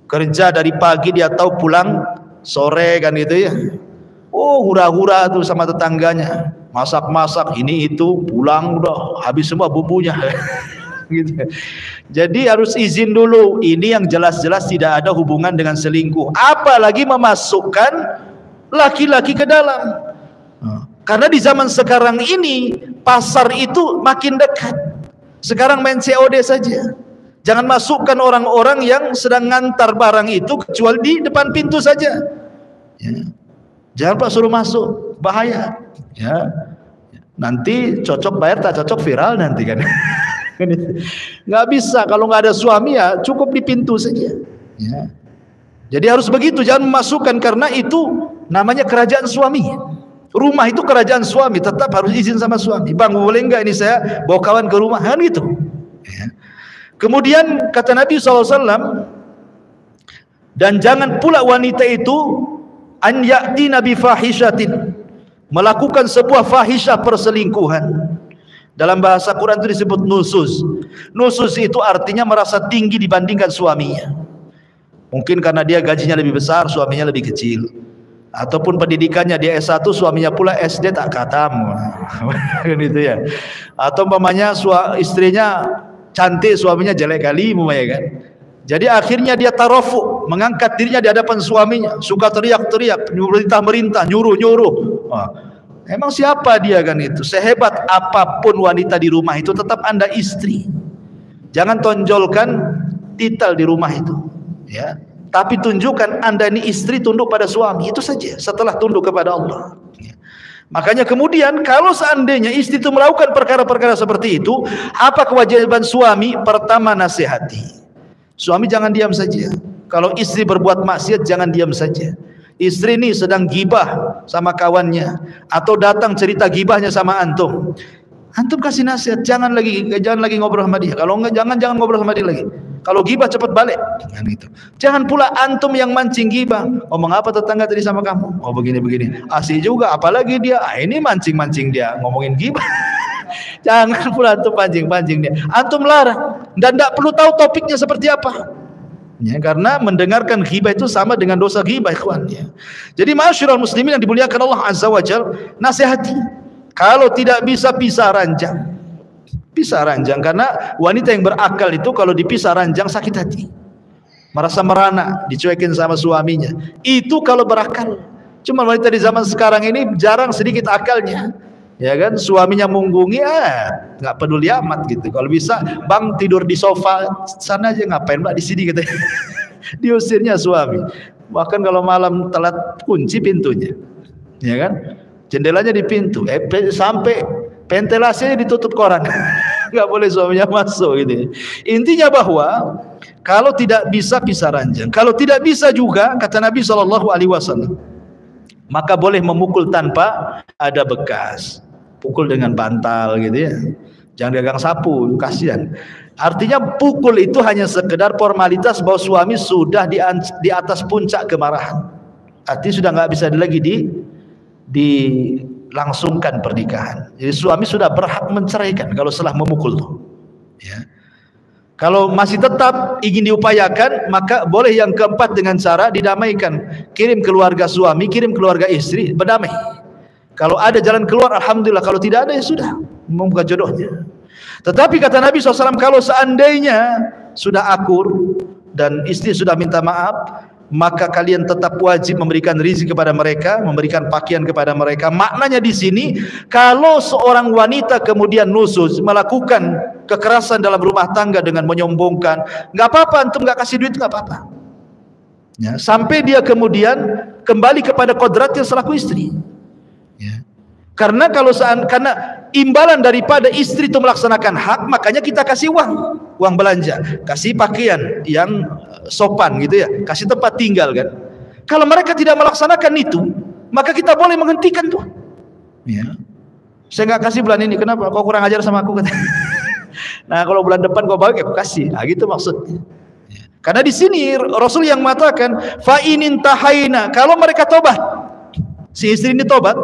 kerja dari pagi, dia tahu pulang sore kan gitu ya. Oh, hura-hura tuh sama tetangganya, masak-masak ini itu, pulang udah habis semua bumbunya. Gitu. Jadi harus izin dulu. Ini yang jelas-jelas tidak ada hubungan dengan selingkuh, apalagi memasukkan laki-laki ke dalam. Karena di zaman sekarang ini pasar itu makin dekat. Sekarang main COD saja. Jangan masukkan orang-orang yang sedang ngantar barang itu kecuali di depan pintu saja. Ya. Jangan Pak suruh masuk, bahaya. Ya. Nanti cocok bayar, tak cocok viral nanti kan. Nggak bisa, kalau nggak ada suami ya cukup di pintu saja. Ya. Jadi harus begitu, jangan memasukkan, karena itu namanya kerajaan suami. Rumah itu kerajaan suami, tetap harus izin sama suami. Bang, boleh nggak ini saya bawa kawan ke rumah, kan gitu. Ya. Kemudian kata Nabi SAW, dan jangan pula wanita itu an ya'tina bi fahishatin, melakukan sebuah fahisyah, perselingkuhan. Dalam bahasa Quran itu disebut nusus. Nusus itu artinya merasa tinggi dibandingkan suaminya. Mungkin karena dia gajinya lebih besar, suaminya lebih kecil. Ataupun pendidikannya dia S1, suaminya pula SD tak khatam. Gitu ya. Atau umpamanya istrinya cantik, suaminya jelek kali, kan. Jadi akhirnya dia tarofu, mengangkat dirinya di hadapan suaminya, suka teriak-teriak, merintah-merintah, nyuruh-nyuruh. Emang siapa dia kan itu? Sehebat apapun wanita di rumah itu, tetap Anda istri. Jangan tonjolkan titel di rumah itu, ya. Tapi tunjukkan Anda ini istri, tunduk pada suami, itu saja. Setelah tunduk kepada Allah. Ya. Makanya kemudian kalau seandainya istri itu melakukan perkara-perkara seperti itu, apa kewajiban suami? Pertama, nasihati. Suami jangan diam saja. Kalau istri berbuat maksiat jangan diam saja. Istri ini sedang gibah sama kawannya atau datang cerita gibahnya sama antum. Antum kasih nasihat, jangan lagi ngobrol sama dia. Kalau enggak jangan ngobrol sama dia lagi. Kalau gibah cepat balik. Gitu. Jangan pula antum yang mancing gibah. Ngomong apa tetangga tadi sama kamu? Oh begini. Asik juga, apalagi dia. Ini mancing dia ngomongin gibah. Jangan pula antum pancing dia. Antum larang dan tidak perlu tahu topiknya seperti apa. Ya, karena mendengarkan ghibah itu sama dengan dosa ghibah, ikhwan. Ya. Jadi ma'asyiral muslimin yang dimuliakan Allah Azza wa Jalla, nasihati. Kalau tidak bisa pisah ranjang. Pisah ranjang, karena wanita yang berakal itu kalau dipisah ranjang sakit hati. Merasa merana, dicuekin sama suaminya. Itu kalau berakal. Cuma wanita di zaman sekarang ini jarang sedikit akalnya. Ya kan, suaminya munggungi, nggak peduli amat gitu. Kalau bisa, bang tidur di sofa sana aja, ngapain mbak di sini gitu. Diusirnya suami. Bahkan kalau malam telat kunci pintunya, ya kan, jendelanya di pintu, sampai ventilasinya ditutup koran, nggak boleh suaminya masuk gitu. Intinya bahwa kalau tidak bisa pisah ranjang, kalau tidak bisa juga kata Nabi SAW, maka boleh memukul tanpa ada bekas. Pukul dengan bantal gitu ya. Jangan dagang sapu, kasihan. Artinya pukul itu hanya sekedar formalitas bahwa suami sudah di atas puncak kemarahan. Artinya sudah nggak bisa lagi dilangsungkan pernikahan. Jadi suami sudah berhak menceraikan kalau setelah memukul tuh. Ya. Kalau masih tetap ingin diupayakan, maka boleh yang keempat dengan cara didamaikan. Kirim keluarga suami, kirim keluarga istri, berdamai. Kalau ada jalan keluar, alhamdulillah. Kalau tidak ada, ya sudah, membuka jodohnya. Tetapi kata Nabi SAW, kalau seandainya sudah akur dan istri sudah minta maaf, maka kalian tetap wajib memberikan rizki kepada mereka, memberikan pakaian kepada mereka. Maknanya di sini, kalau seorang wanita kemudian nusus, melakukan kekerasan dalam rumah tangga dengan menyombongkan, nggak apa-apa, antum nggak kasih duit, nggak apa-apa. Ya, sampai dia kemudian kembali kepada kodratnya selaku istri. Ya. Karena imbalan daripada istri itu melaksanakan hak, makanya kita kasih uang belanja, kasih pakaian yang sopan gitu ya, kasih tempat tinggal kan. Kalau mereka tidak melaksanakan itu, maka kita boleh menghentikan tuh. Ya. Saya nggak kasih bulan ini, kenapa? Kau kurang ajar sama aku, kata. Nah kalau bulan depan kau bagi, aku kasih. Nah, gitu maksudnya. Ya. Karena di sini Rasul yang mengatakan, fa inin tahaina, kalau mereka tobat. Si istri ini tobat,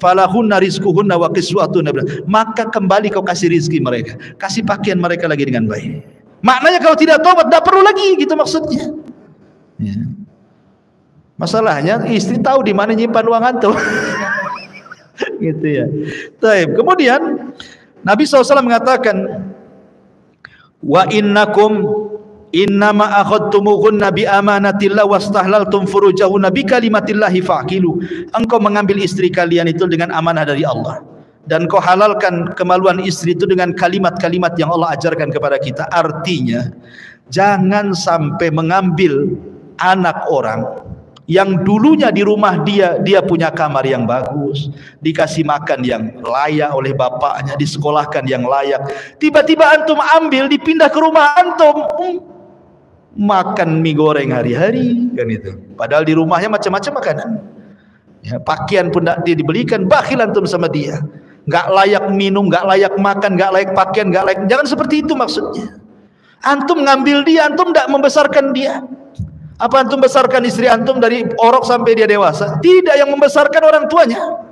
falahunna rizquhunna wa qiswatuna, maka kembali kau kasih rizki mereka, kasih pakaian mereka lagi dengan baik. Maknanya kalau tidak tobat, tidak perlu lagi, gitu maksudnya. Ya. Masalahnya istri tahu di mana nyimpan uang antum. Gitu ya. Taib. Kemudian Nabi SAW mengatakan, wa innakum innama akhadtumuhunna bi amanatillah wastahlaltum furujahunna bi kalimatillahi faqilu. Engkau mengambil istri kalian itu dengan amanah dari Allah, dan kau halalkan kemaluan istri itu dengan kalimat-kalimat yang Allah ajarkan kepada kita. Artinya jangan sampai mengambil anak orang yang dulunya di rumah dia punya kamar yang bagus, dikasih makan yang layak oleh bapaknya, disekolahkan yang layak, tiba-tiba antum ambil dipindah ke rumah antum, makan mie goreng hari-hari kan itu. Padahal di rumahnya macam-macam makanan. Ya, pakaian pun tidak dibelikan, bakhil antum sama dia. Enggak layak minum, enggak layak makan, enggak layak pakaian, enggak layak. Jangan seperti itu maksudnya. Antum ngambil dia, antum tidak membesarkan dia. Apa antum besarkan istri antum dari orok sampai dia dewasa? Tidak, yang membesarkan orang tuanya.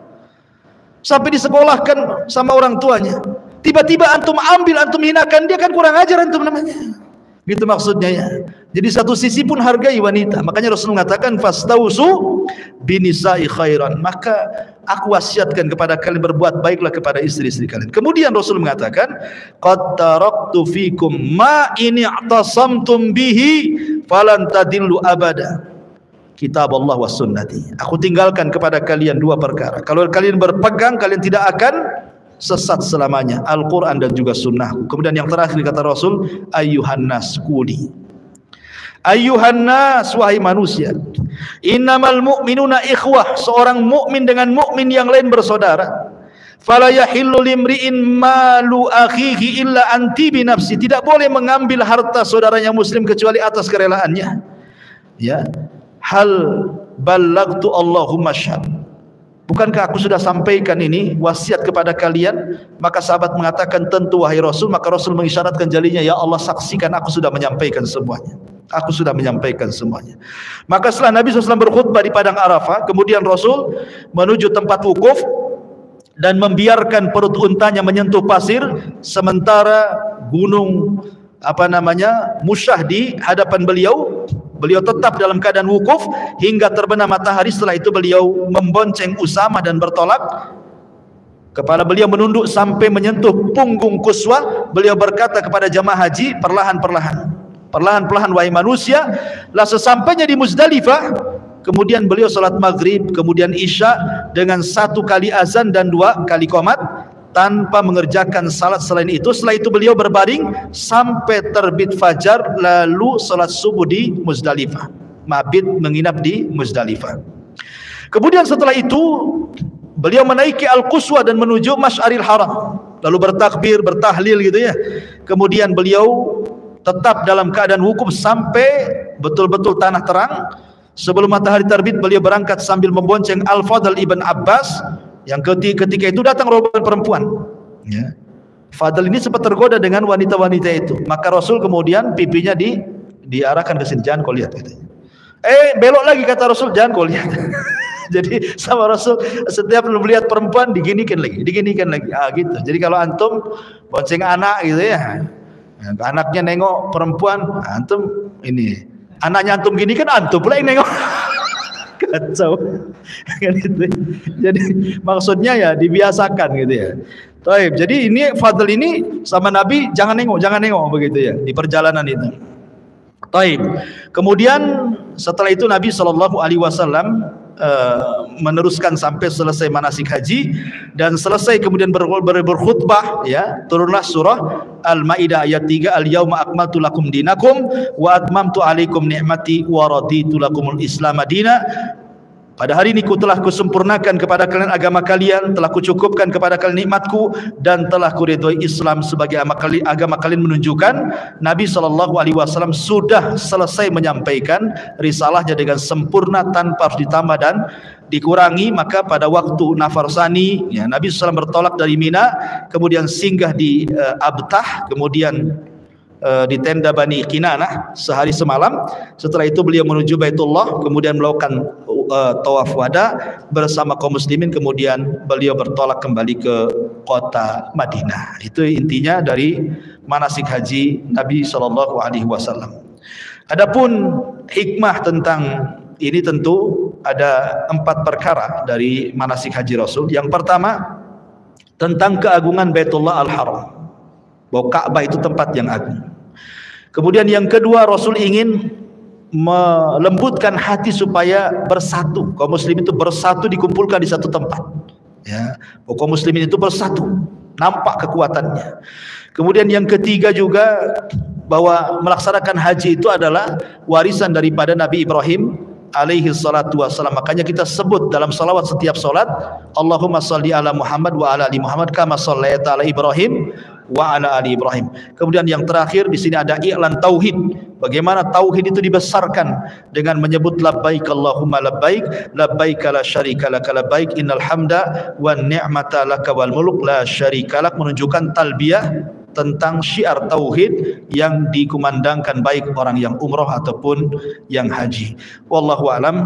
Sampai disekolahkan sama orang tuanya. Tiba-tiba antum ambil, antum hinakan dia, kan kurang ajar antum namanya. Gitu maksudnya ya. Jadi satu sisi pun hargai wanita. Makanya Rasul mengatakan fastausu binisa'i khairan. Maka aku wasiatkan kepada kalian berbuat baiklah kepada istri-istri kalian. Kemudian Rasul mengatakan qad taraktu fikum ma in i'tasamtum bihi falan tadillu abada. Kitab Allah was sunnati. Aku tinggalkan kepada kalian dua perkara. Kalau kalian berpegang, kalian tidak akan sesat selamanya, Al-Quran dan juga sunnahku. Kemudian yang terakhir kata Rasul, ayyuhan nas kuli, ayyuhan nas, wahai manusia, innamal mu'minuna ikhwah, seorang mukmin dengan mukmin yang lain bersaudara. Fala yahillu limri'in malu akhihi illa anti bi nafsi. Tidak boleh mengambil harta saudaranya muslim kecuali atas kerelaannya. Ya. Hal ballagtu Allahumma syahad. Bukankah aku sudah sampaikan ini wasiat kepada kalian? Maka sahabat mengatakan, tentu wahai Rasul. Maka Rasul mengisyaratkan jarinya, ya Allah saksikan aku sudah menyampaikan semuanya. Aku sudah menyampaikan semuanya. Maka setelah Nabi SAW berkhutbah di Padang Arafah, kemudian Rasul menuju tempat wukuf dan membiarkan perut untanya menyentuh pasir, sementara gunung Musyah di hadapan beliau. Beliau tetap dalam keadaan wukuf hingga terbenam matahari. Setelah itu beliau membonceng Usamah dan bertolak. Kepala beliau menunduk sampai menyentuh punggung Quswa. Beliau berkata kepada jamaah haji, perlahan-perlahan wahai manusia. Lah sesampainya di Muzdalifah, kemudian beliau salat maghrib, kemudian isya dengan 1 kali azan dan 2 kali qomat, tanpa mengerjakan salat selain itu. Setelah itu beliau berbaring sampai terbit fajar, lalu salat subuh di Muzdalifah. Mabit menginap di Muzdalifah. Kemudian setelah itu beliau menaiki Al-Quswa dan menuju Masy'aril Haram, lalu bertakbir, bertahlil gitu ya. Kemudian beliau tetap dalam keadaan wukuf sampai betul-betul tanah terang. Sebelum matahari terbit beliau berangkat sambil membonceng Al-Fadl ibn Abbas. Yang ketika itu datang rombongan perempuan, ya. Fadl ini sempat tergoda dengan wanita-wanita itu. Maka Rasul kemudian pipinya diarahkan ke sini, jangan kau lihat katanya. Belok lagi kata Rasul, jangan kau lihat. Jadi sama Rasul setiap melihat perempuan diginikan lagi. Gitu. Jadi kalau antum bonceng anak gitu ya, anaknya nengok perempuan, antum ini anaknya antum gini kan antum pula yang nengok. Kacau. Gitu. Jadi maksudnya ya dibiasakan gitu ya. Taib. Jadi ini Fadl ini sama Nabi jangan nengok begitu ya di perjalanan itu. Taib. Kemudian setelah itu Nabi SAW meneruskan sampai selesai manasik haji, dan selesai kemudian berkhutbah, ya, turunlah surah Al-Maidah ayat 3, Al-yauma akmaltu lakum dinakum wa atmamtu alaikum ni'mati wa raditu lakumul Islam madina. Pada hari ini telah kusempurnakan kepada kalian agama kalian, telah kucukupkan kepada kalian nikmatku, dan telah kuridhoi Islam sebagai agama kalian. Menunjukkan Nabi SAW sudah selesai menyampaikan risalahnya dengan sempurna tanpa harus ditambah dan dikurangi. Maka pada waktu nafar sani, ya, Nabi SAW bertolak dari Mina, kemudian singgah di Abtah, kemudian di tenda Bani Kinanah sehari semalam. Setelah itu beliau menuju Baitullah, kemudian melakukan tawaf wada bersama kaum muslimin, kemudian beliau bertolak kembali ke kota Madinah. Itu intinya dari manasik haji Nabi SAW. Adapun hikmah tentang ini tentu ada 4 perkara dari manasik haji Rasul. Yang pertama tentang keagungan Baitullah Al-Haram, bahwa Ka'bah itu tempat yang agung. Kemudian yang kedua, Rasul ingin melembutkan hati supaya bersatu. Kaum muslimin itu bersatu, dikumpulkan di satu tempat. Ya, kaum muslimin itu bersatu, nampak kekuatannya. Kemudian yang ketiga juga bahwa melaksanakan haji itu adalah warisan daripada Nabi Ibrahim alaihi salatu wassalam. Makanya kita sebut dalam salawat setiap salat, Allahumma shalli ala Muhammad wa ala ali Muhammad kama shallaita ala Ibrahim wa ala ali Ibrahim. Kemudian yang terakhir di sini ada i'lan tauhid. Bagaimana tauhid itu dibesarkan dengan menyebut labbaik Allahumma labbaik, labbaik la syarika lak labbaik, innal hamda wan ni'mata lak wal mulk la syarika lak. Menunjukkan talbiyah tentang syiar tauhid yang dikumandangkan baik orang yang umroh ataupun yang haji. Wallahu alam.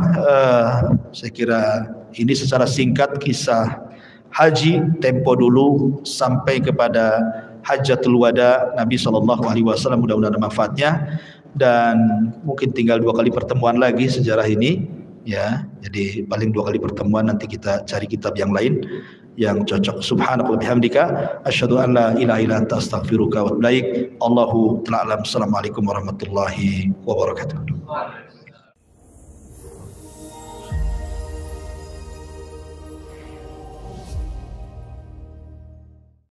Saya kira ini secara singkat kisah haji tempo dulu sampai kepada Hajjatul Wada Nabi SAW. Mudah-mudahan ada manfaatnya, dan mungkin tinggal 2 kali pertemuan lagi sejarah ini, ya. Jadi paling 2 kali pertemuan, nanti kita cari kitab yang lain yang cocok. Subhanaka wa bihamdika asyhadu an la ilaha illa anta astaghfiruka wa atubu ilaik. Allahu ta'ala alam. Assalamualaikum warahmatullahi wabarakatuh.